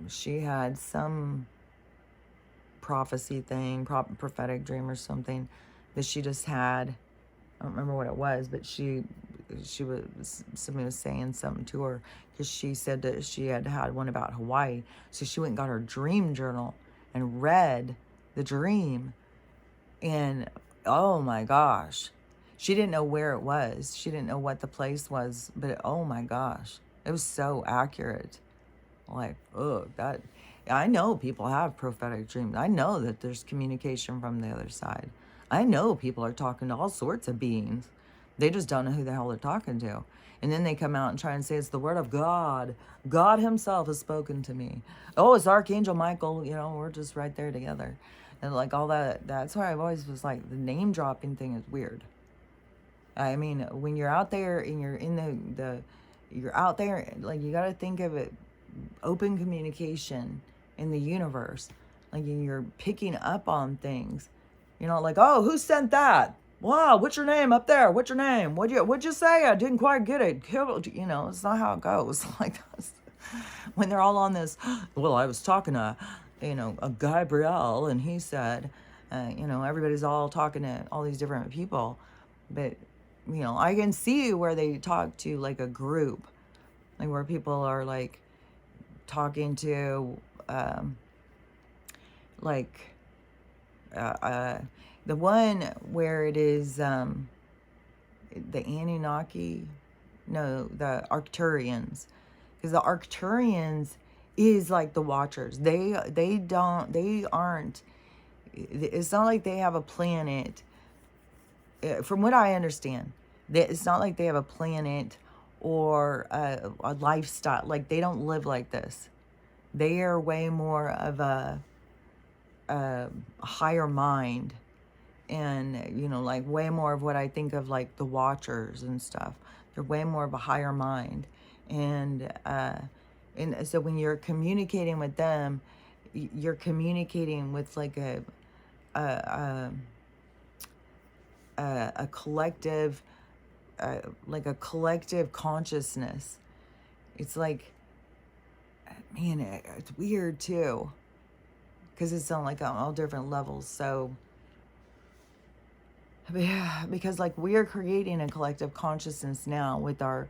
she had some prophecy thing, prophetic dream or something that she just had. I don't remember what it was, but somebody was saying something to her, because she said that she had had one about Hawaii. So she went and got her dream journal and read the dream, and oh my gosh, she didn't know where it was. She didn't know what the place was, but oh my gosh, it was so accurate. Like, oh, that, I know people have prophetic dreams. I know that there's communication from the other side. I know people are talking to all sorts of beings. They just don't know who the hell they're talking to. And then they come out and try and say it's the word of God. God himself has spoken to me. Oh, it's Archangel Michael. We're just right there together. And like all that. That's why I've always was like, the name dropping thing is weird. I mean, when you're out there and you're in you're out there, like, you got to think of it, open communication in the universe. Like, you're picking up on things. You're not like, oh, who sent that? Wow, what's your name up there? What's your name? What'd you say? I didn't quite get it. It's not how it goes. Like, when they're all on this, well, I was talking to, a Gabriel, and he said, everybody's all talking to all these different people. But, I can see where they talk to, like, a group. Like, where people are, like, talking to, the one where it is the Anunnaki, no, the Arcturians, because the Arcturians is like the Watchers. They aren't. It's not like they have a planet. From what I understand, it's not like they have a planet or a lifestyle. Like, they don't live like this. They are way more of a higher mind, and like way more of what I think of, like the Watchers and stuff. They're way more of a higher mind, and so when you're communicating with them, you're communicating with like a collective, like a collective consciousness. It's like, man, it's weird too, because it's on like on all different levels. So yeah, because like we are creating a collective consciousness now with our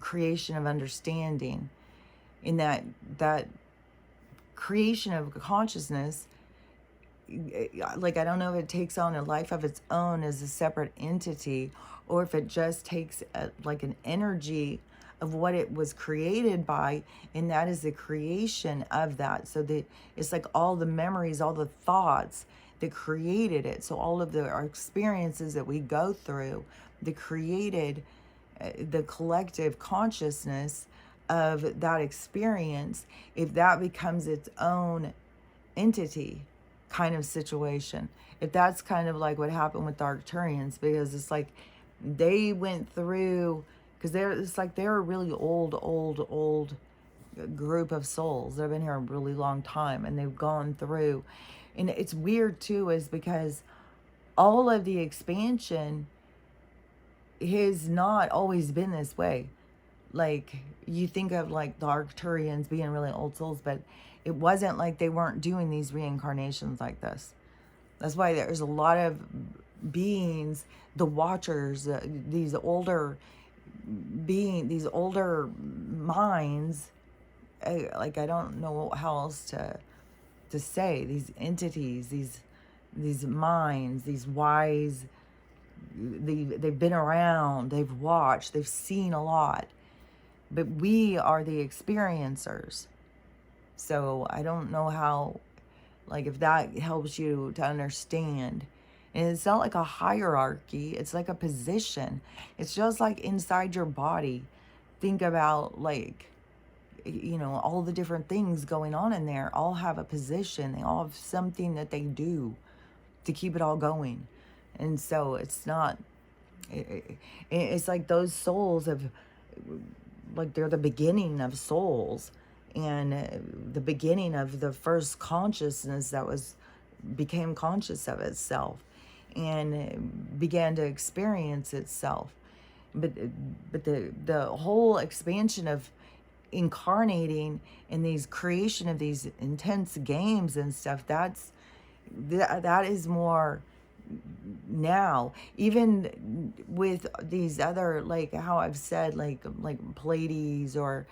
creation of understanding. In that creation of consciousness, like, I don't know if it takes on a life of its own as a separate entity, or if it just takes like an energy of what it was created by, and that is the creation of that. So that it's like all the memories, all the thoughts that created it. So all of our experiences that we go through that created the collective consciousness of that experience, if that becomes its own entity kind of situation. If that's kind of like what happened with the Arcturians, because it's like they went through, because they're a really old group of souls that have been here a really long time, and they've gone through. And it's weird too, is because all of the expansion has not always been this way. Like, you think of like the Arcturians being really old souls, but it wasn't like they weren't doing these reincarnations like this. That's why there's a lot of beings, the watchers, these older these older minds. Like, I don't know how else to say, these entities, these minds, these wise, they've been around, they've watched, they've seen a lot, but we are the experiencers. So I don't know how, like, if that helps you to understand. And it's not like a hierarchy, it's like a position. It's just like inside your body. Think about, like, all the different things going on in there all have a position. They all have something that they do to keep it all going. And so it's not, it's like those souls of, like, they're the beginning of souls, and the beginning of the first consciousness that became conscious of itself and began to experience itself. But the whole expansion of incarnating in these creation of these intense games and stuff, that is more now. Even with these other, like how I've said, like Pleiades, or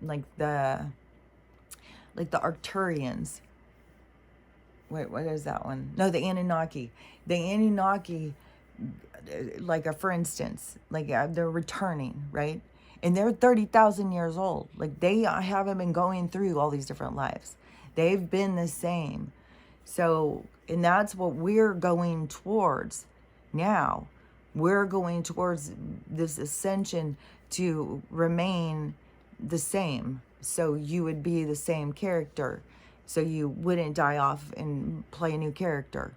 like the Arcturians. Wait, what is that one? No, the Anunnaki. The Anunnaki, like, for instance, like, they're returning, right? And they're 30,000 years old. Like, they haven't been going through all these different lives. They've been the same. So, and that's what we're going towards now. We're going towards this ascension to remain the same. So you would be the same character. So you wouldn't die off and play a new character,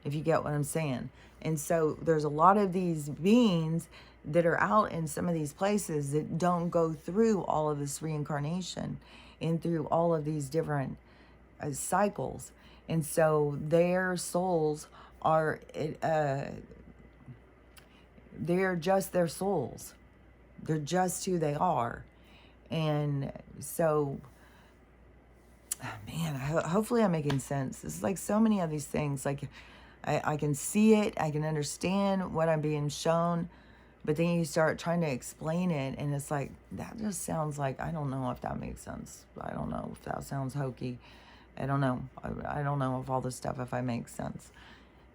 if you get what I'm saying. And so there's a lot of these beings that are out in some of these places that don't go through all of this reincarnation and through all of these different cycles. And so their souls are, they're just their souls. They're just who they are. And so, man, hopefully I'm making sense. It's like so many of these things. Like, I can see it. I can understand what I'm being shown. But then you start trying to explain it, and it's like, that just sounds like, I don't know if that makes sense. I don't know if that sounds hokey. I don't know. I don't know if all this stuff, if I make sense.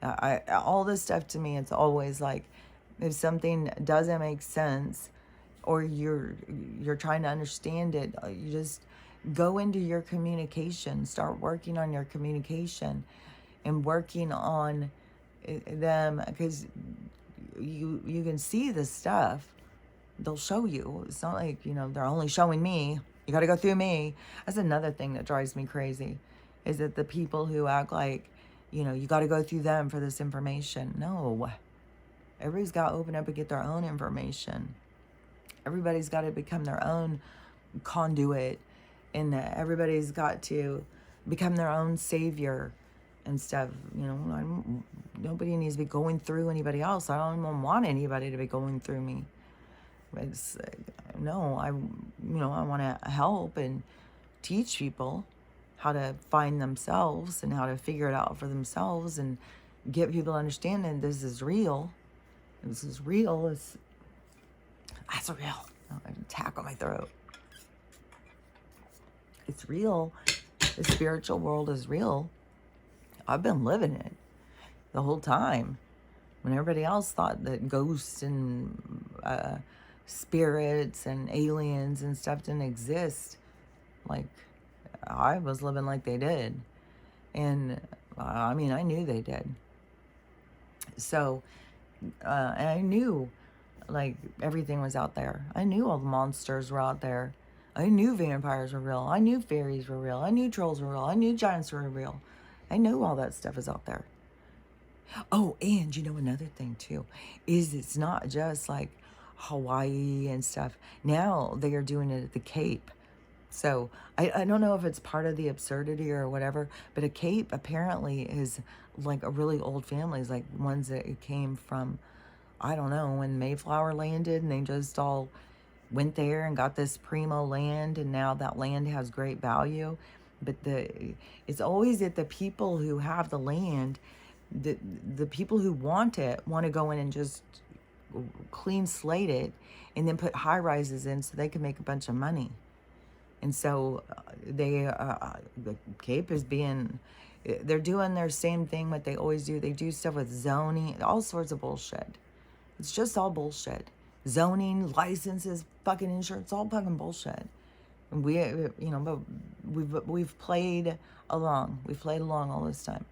All this stuff, to me, it's always like, if something doesn't make sense, or you're trying to understand it, you just go into your communication. Start working on your communication and working on them, because you can see the stuff. They'll show you. It's not like, they're only showing me. You got to go through me. That's another thing that drives me crazy, is that the people who act like, you got to go through them for this information. No. Everybody's got to open up and get their own information. Everybody's got to become their own conduit, and everybody's got to become their own savior and stuff. Nobody needs to be going through anybody else. I don't even want anybody to be going through me. It's, no, I want to help and teach people how to find themselves and how to figure it out for themselves, and get people to understand that this is real. This is real. That's real. An attack on my throat. It's real. The spiritual world is real. I've been living it the whole time. When everybody else thought that ghosts and spirits and aliens and stuff didn't exist, like, I was living like they did. And I knew they did. So, and I knew, like, everything was out there. I knew all the monsters were out there. I knew vampires were real. I knew fairies were real. I knew trolls were real. I knew giants were real. I knew all that stuff is out there. Oh, and another thing too, is it's not just like Hawaii and stuff. Now they are doing it at the Cape. So I don't know if it's part of the absurdity or whatever, but a Cape apparently is like a really old family. It's like ones that came from, I don't know, when Mayflower landed, and they just all went there and got this primo land, and now that land has great value. But it's always that the people who have the land the the people who want it want to go in and just clean slate it and then put high rises in so they can make a bunch of money. And so the Cape is being, they're doing their same thing what they always do. They do stuff with zoning, all sorts of bullshit. It's just all bullshit. Zoning, licenses, fucking insurance, all fucking bullshit. And we, but we've played along. We've played along all this time.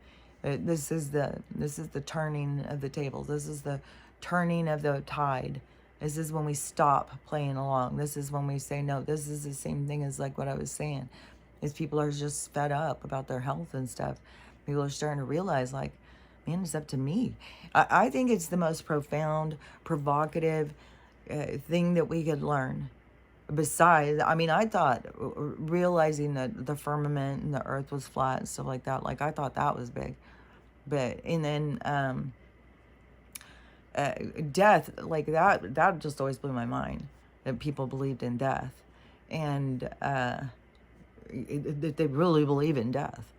This is the turning of the tables. This is the turning of the tide. This is when we stop playing along. This is when we say no. This is the same thing as like what I was saying, is people are just fed up about their health and stuff. People are starting to realize, like, man, it's up to me. I think it's the most profound, provocative thing that we could learn. Besides, I mean, I thought realizing that the firmament and the earth was flat and stuff like that, like I thought that was big. But, and then death, like that just always blew my mind, that people believed in death. And that they really believe in death.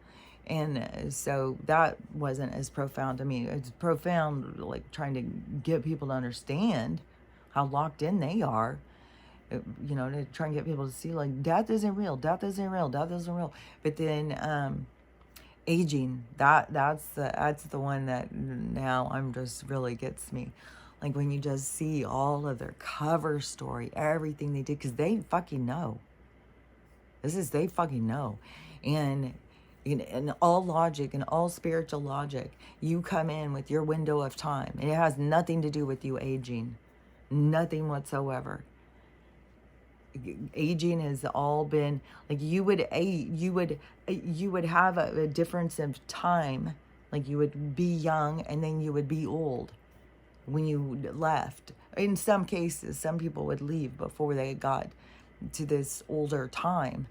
And so that wasn't as profound to me. It's profound, like trying to get people to understand how locked in they are, to try and get people to see, like, death isn't real, death isn't real, death isn't real. But then aging, that's the one that now I'm just really gets me. Like when you just see all of their cover story, everything they did, because they fucking know. They fucking know. And in all logic and all spiritual logic, you come in with your window of time. It has nothing to do with you aging. Nothing whatsoever. Aging has all been like you would have a difference of time. Like you would be young and then you would be old when you left. In some cases, some people would leave before they got to this older time,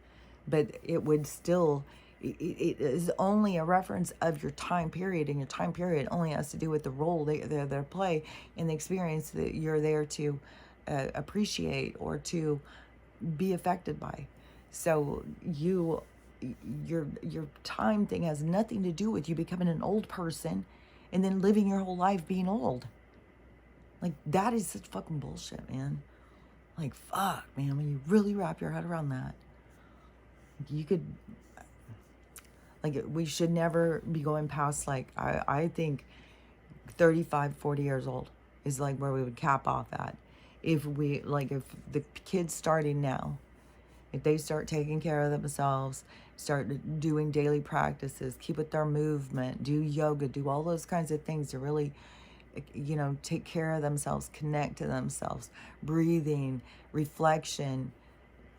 but it would still, it is only a reference of your time period, and your time period only has to do with the role they play and the experience that you're there to appreciate or to be affected by. So your time thing has nothing to do with you becoming an old person and then living your whole life being old. Like, that is such fucking bullshit, man. Like, fuck, man, when you really wrap your head around that, you could, like, we should never be going past, like, I think 35, 40 years old is, like, where we would cap off at. If the kids starting now, if they start taking care of themselves, start doing daily practices, keep with their movement, do yoga, do all those kinds of things to really, take care of themselves, connect to themselves, breathing, reflection,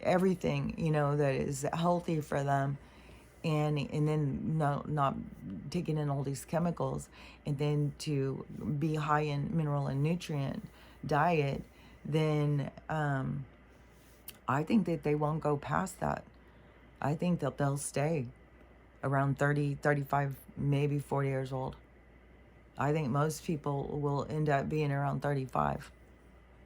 everything, that is healthy for them. And then not taking in all these chemicals, and then to be high in mineral and nutrient diet, then I think that they won't go past that. I think that they'll stay around 30, 35, maybe 40 years old. I think most people will end up being around 35.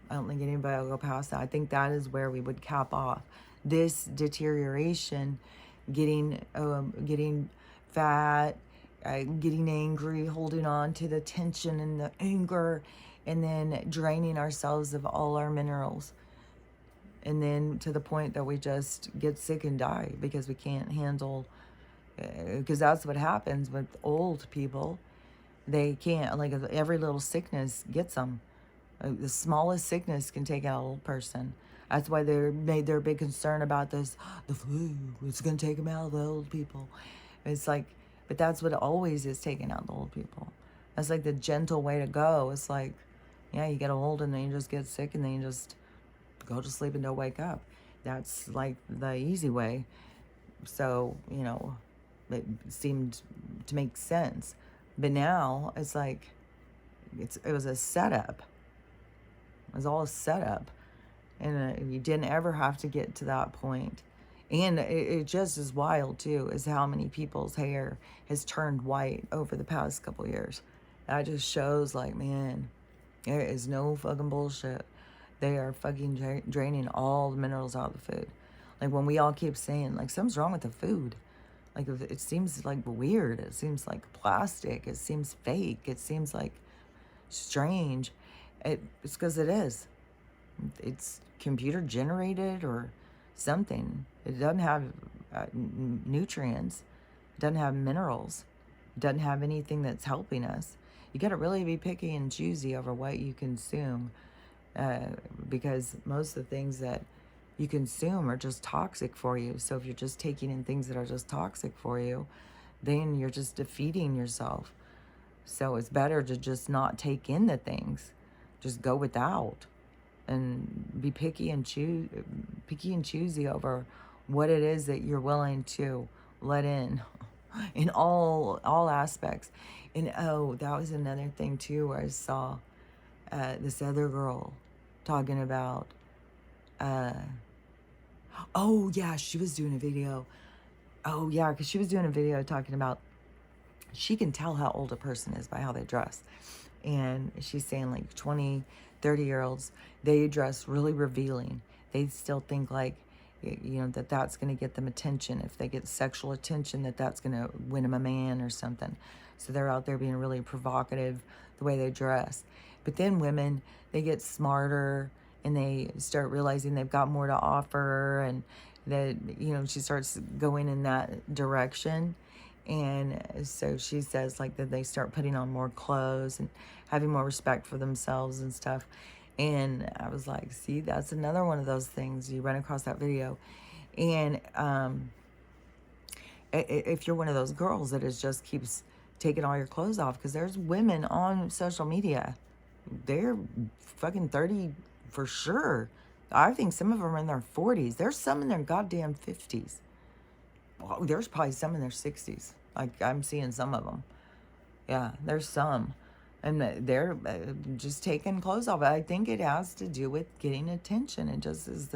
I don't think anybody will go past that. I think that is where we would cap off. This deterioration, getting fat, getting angry, holding on to the tension and the anger, and then draining ourselves of all our minerals. And then to the point that we just get sick and die because we can't handle, because that's what happens with old people. They can't, like, every little sickness gets them. The smallest sickness can take out an old person. That's why they're made their big concern about this, the flu. It's going to take them out, the old people. It's like, but that's what always is taking out the old people. That's like the gentle way to go. It's like, yeah, you get old and then you just get sick and then you just go to sleep and don't wake up. That's like the easy way. So, it seemed to make sense. But now it's like, it was a setup. It was all a setup. And you didn't ever have to get to that point. And it just is wild, too, is how many people's hair has turned white over the past couple years. That just shows, like, man, there is no fucking bullshit. They are fucking draining all the minerals out of the food. Like, when we all keep saying, like, something's wrong with the food. Like, it seems like weird. It seems like plastic. It seems fake. It seems like strange. It's because it is. It's computer generated or something. It doesn't have nutrients. It doesn't have minerals. It doesn't have anything that's helping us. You got to really be picky and choosy over what you consume, because most of the things that you consume are just toxic for you. So if you're just taking in things that are just toxic for you, then you're just defeating yourself. So it's better to just not take in the things. Just go without and be picky and choosy over what it is that you're willing to let in all aspects. And oh, that was another thing too, where I saw this other girl talking about oh yeah, she was doing a video. Oh yeah, because she was doing a video talking about, she can tell how old a person is by how they dress. And she's saying like 20, 30-year-olds, they dress really revealing. They still think like, you know, that's going to get them attention. If they get sexual attention, that's going to win them a man or something. So they're out there being really provocative the way they dress. But then women, they get smarter and they start realizing they've got more to offer, and that, you know, she starts going in that direction. And so she says like that they start putting on more clothes and having more respect for themselves and stuff. And I was like, see, that's another one of those things. You run across that video. And if you're one of those girls that is just keeps taking all your clothes off, because there's women on social media, they're fucking 30 for sure. I think some of them are in their 40s. There's some in their goddamn 50s. Well, there's probably some in their 60s. Like, I'm seeing some of them. Yeah, there's some. And they're just taking clothes off. I think it has to do with getting attention. It just is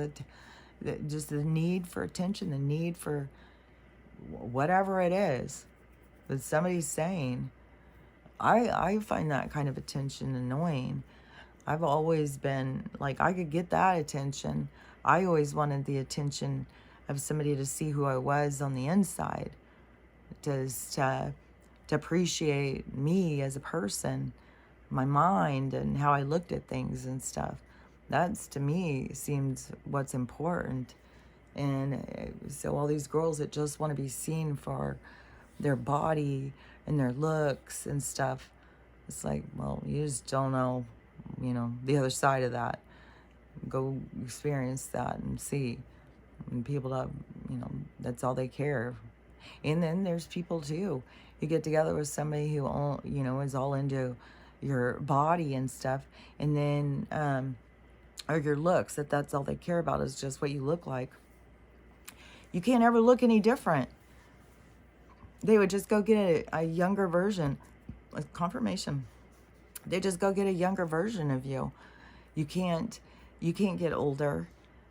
just the need for attention, the need for whatever it is that somebody's saying. I find that kind of attention annoying. I've always been like, I could get that attention. I always wanted the attention of somebody to see who I was on the inside, to appreciate me as a person, my mind, and how I looked at things and stuff. That's, to me, seems what's important. And so all these girls that just want to be seen for their body and their looks and stuff, it's like, well, you just don't know, you know, the other side of that. Go experience that and see. And people that, you know, that's all they care. And then there's people too. You get together with somebody who, you know, is all into your body and stuff, and then or your looks, that's all they care about is just what you look like. You can't ever look any different. They would just go get a younger version, like confirmation. They just go get a younger version of you. You can't get older.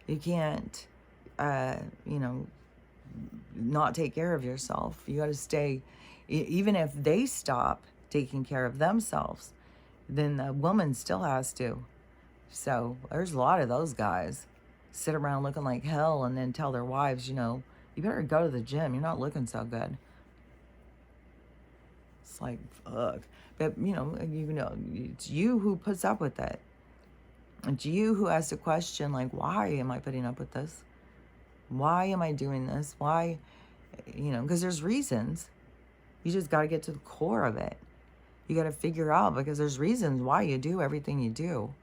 You can't, you know, not take care of yourself. You got to stay, even if they stop taking care of themselves, then the woman still has to. So there's a lot of those guys sit around looking like hell and then tell their wives, you know, you better go to the gym. You're not looking so good. It's like, fuck. But, you know, it's you who puts up with it. It's you who has to question, like, why am I putting up with this? Why am I doing this? Why, you know, because there's reasons. You just got to get to the core of it. You got to figure out, because there's reasons why you do everything you do.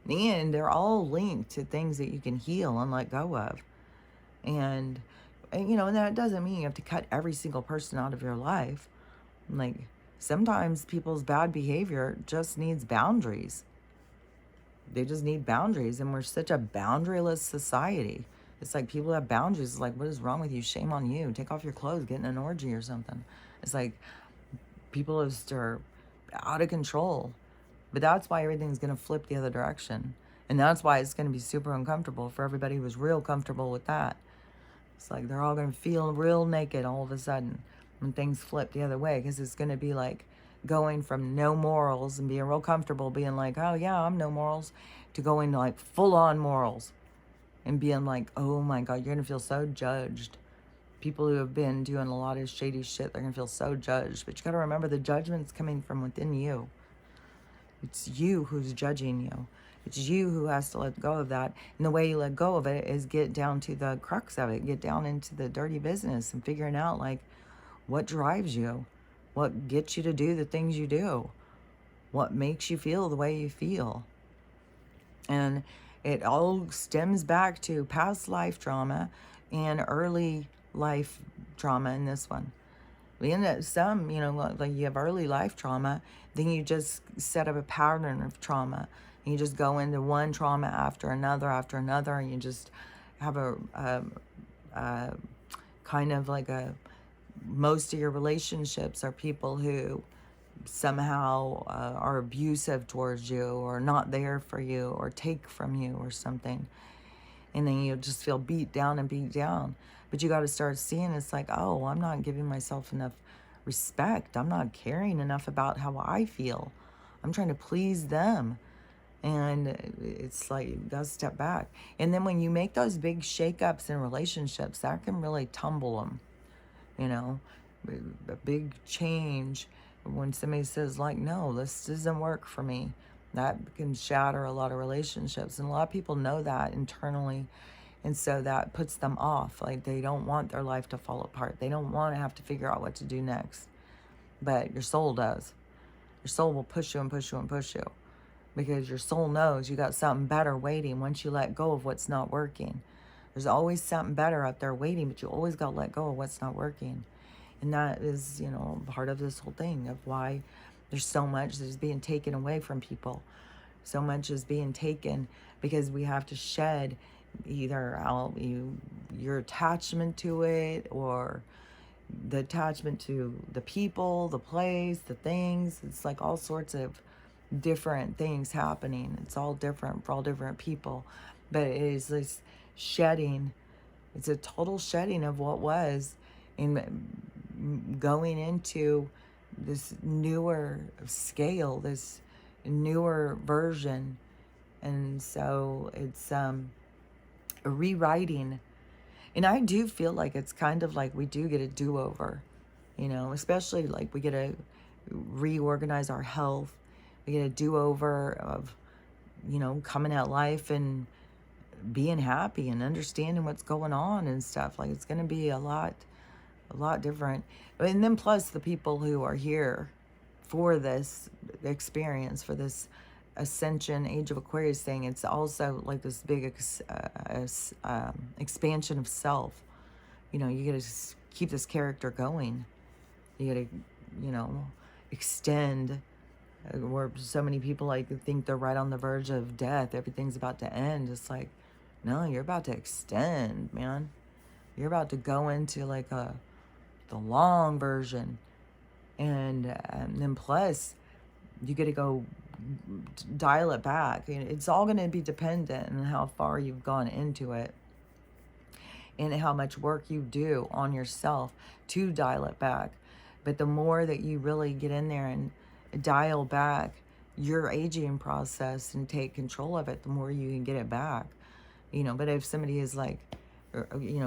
And they're all linked to things that you can heal and let go of. And you know, and that doesn't mean you have to cut every single person out of your life. Like, sometimes people's bad behavior just needs boundaries. They just need boundaries, and we're such a boundaryless society. It's like people have boundaries. It's like, what is wrong with you? Shame on you. Take off your clothes, get in an orgy or something. It's like people are out of control. But that's why everything's going to flip the other direction. And that's why it's going to be super uncomfortable for everybody who's real comfortable with that. It's like they're all going to feel real naked all of a sudden when things flip the other way, because it's going to be like going from no morals and being real comfortable being like, oh yeah, I'm no morals, to going to like full on morals and being like, oh my God, you're going to feel so judged. People who have been doing a lot of shady shit, they're going to feel so judged. But you got to remember the judgment's coming from within you. It's you who's judging you. It's you who has to let go of that. And the way you let go of it is get down to the crux of it. Get down into the dirty business and figuring out, like, what drives you? What gets you to do the things you do? What makes you feel the way you feel? And it all stems back to past life trauma and early life trauma in this one. In some, like you have early life trauma, then you just set up a pattern of trauma. And you just go into one trauma after another, and you just have a kind of like most of your relationships are people who somehow are abusive towards you, or not there for you, or take from you or something. And then you just feel beat down. But you got to start seeing it's like, oh, I'm not giving myself enough respect. I'm not caring enough about how I feel. I'm trying to please them. And it's like, you got to step back. And then when you make those big shakeups in relationships, that can really tumble them. A big change. When somebody says, like, no, this doesn't work for me, that can shatter a lot of relationships. And a lot of people know that internally. And so that puts them off. Like, they don't want their life to fall apart. They don't want to have to figure out what to do next. But your soul does. Your soul will push you and push you and push you. Because your soul knows you got something better waiting once you let go of what's not working. There's always something better out there waiting, but you always got to let go of what's not working. And that is, part of this whole thing of why there's so much that's being taken away from people. So much is being taken because we have to shed either your attachment to it, or the attachment to the people, the place, the things. It's like all sorts of different things happening. It's all different for all different people. But it is this shedding. It's a total shedding of what was, and going into this newer scale, this newer version. And so it's a rewriting. And I do feel like it's kind of like we do get a do-over, especially like we get to reorganize our health. We get a do-over of, coming at life and being happy and understanding what's going on and stuff. Like, it's going to be a lot different. And then plus the people who are here for this experience, for this ascension, Age of Aquarius thing, it's also like this big expansion of self. You got to keep this character going. You got to, extend. Where so many people think they're right on the verge of death, everything's about to end. It's like, no, you're about to extend, man. You're about to go into the long version, and then plus you get to go dial it back. It's all going to be dependent on how far you've gone into it and how much work you do on yourself to dial it back. But the more that you really get in there and dial back your aging process and take control of it, the more you can get it back. But if somebody is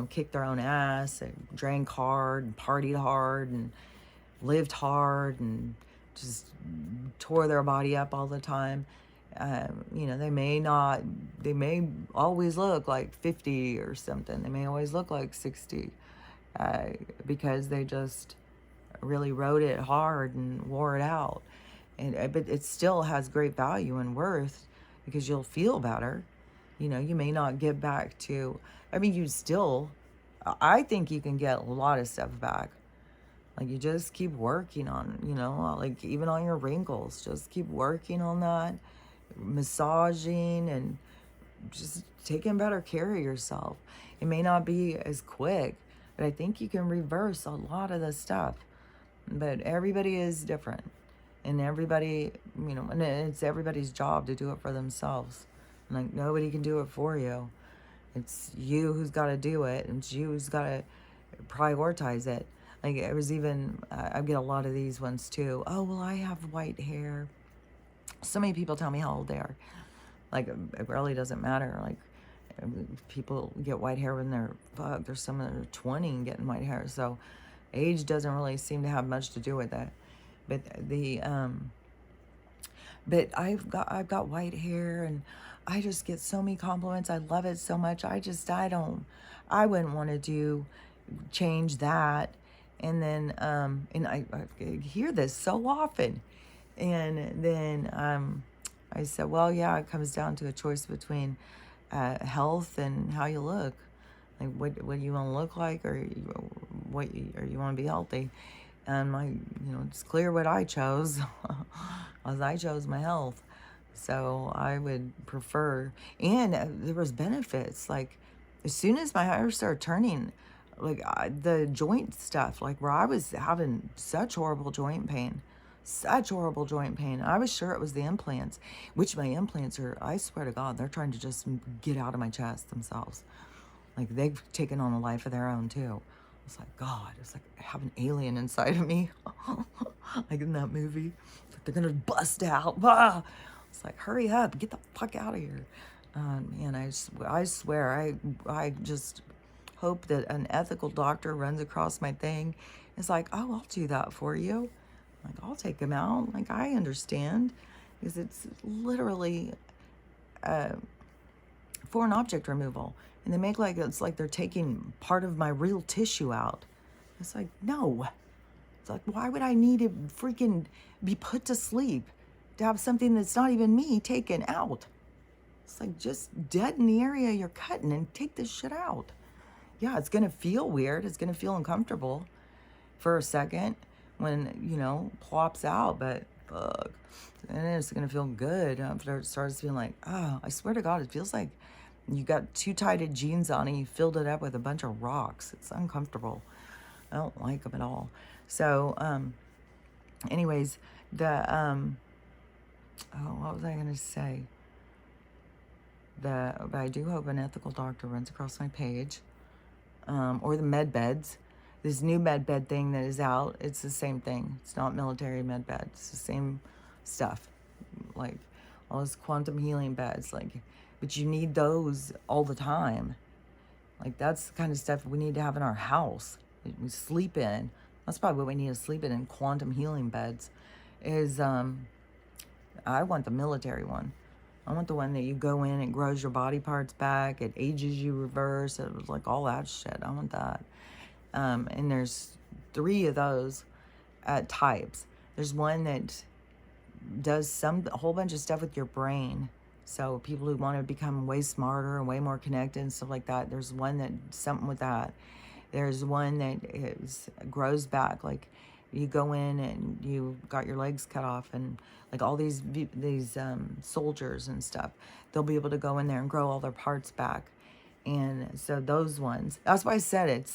kicked their own ass and drank hard and partied hard and lived hard and just tore their body up all the time, they may always look like 50 or something. They may always look like 60 because they just really rode it hard and wore it out. But it still has great value and worth because you'll feel better. You may not get back to, I think you can get a lot of stuff back. Like, you just keep working on, even on your wrinkles, just keep working on that, massaging and just taking better care of yourself. It may not be as quick, but I think you can reverse a lot of the stuff. But everybody is different. And everybody, and it's everybody's job to do it for themselves. Like, nobody can do it for you. It's you who's got to do it, and it's you who's got to prioritize it. Like, it was even, I get a lot of these ones too. Oh, well, I have white hair. So many people tell me how old they are. Like, it really doesn't matter. Like, People get white hair when they're, fuck, there's some that are 20 and getting white hair. So age doesn't really seem to have much to do with that. But but I've got white hair, and I just get so many compliments. I love it so much. I wouldn't want to change that. And then and I hear this so often. And then I said, well, yeah, it comes down to a choice between health and how you look. Like, what you want to look like, or or you want to be healthy. And it's clear what I chose. As I chose my health. So I would prefer, and there was benefits. Like, as soon as my hair started turning, like the joint stuff, like where I was having such horrible joint pain. I was sure it was the implants, which my implants are, I swear to God, they're trying to just get out of my chest themselves. Like, they've taken on a life of their own too. It's like, God, it's like I have an alien inside of me. Like in that movie. It's like they're gonna bust out. Ah! It's like, hurry up, get the fuck out of here. And I swear, I just hope that an ethical doctor runs across my thing. It's like, oh, I'll do that for you. Like, I'll take him out. Like, I understand. Because it's literally foreign object removal. And they make it's like they're taking part of my real tissue out. It's like, no. It's like, why would I need to freaking be put to sleep to have something that's not even me taken out? It's like, just deaden the area you're cutting and take this shit out. Yeah, it's going to feel weird. It's going to feel uncomfortable for a second when, plops out, but fuck. And then it's going to feel good after it starts feeling like, oh, I swear to God, it feels like you got too tighted jeans on and you filled it up with a bunch of rocks. It's uncomfortable. I don't like them at all. So, anyways, what was I going to say? But I do hope an ethical doctor runs across my page. Or the med beds. This new med bed thing that is out, it's the same thing. It's not military med bed. It's the same stuff. Like, all those quantum healing beds. But you need those all the time. Like, that's the kind of stuff we need to have in our house. We sleep in. That's probably what we need to sleep in quantum healing beds. I want the military one. I want the one that you go in, it grows your body parts back, it ages you reverse, it was like all that shit. I want that. And there's 3 of those types. There's one that does a whole bunch of stuff with your brain. So people who want to become way smarter and way more connected and stuff like that, there's one that, something with that. There's one that grows back. Like, you go in and you got your legs cut off, and like all these soldiers and stuff, they'll be able to go in there and grow all their parts back. And so those ones, that's why I said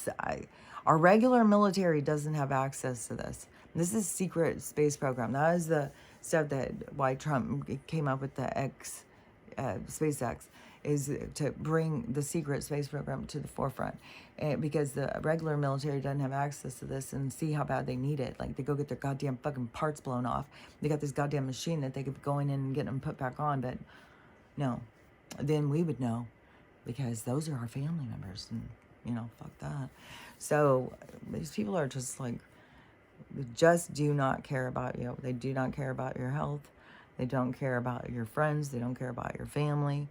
our regular military doesn't have access to this. This is secret space program. That is the stuff why Trump came up with the SpaceX, is to bring the secret space program to the forefront. Because the regular military doesn't have access to this, and see how bad they need it. Like, they go get their goddamn fucking parts blown off. They got this goddamn machine that they could go in and get them put back on, but no. Then we would know, because those are our family members, and, fuck that. So these people are just like, they just do not care about you. They do not care about your health. They don't care about your friends. They don't care about your family.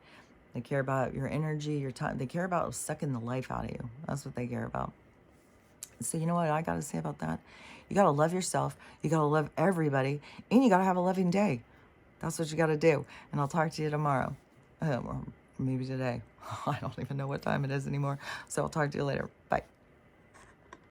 They care about your energy, your time. They care about sucking the life out of you. That's what they care about. So you know what I got to say about that? You got to love yourself. You got to love everybody. And you got to have a loving day. That's what you got to do. And I'll talk to you tomorrow. Or maybe today. I don't even know what time it is anymore. So I'll talk to you later. Bye.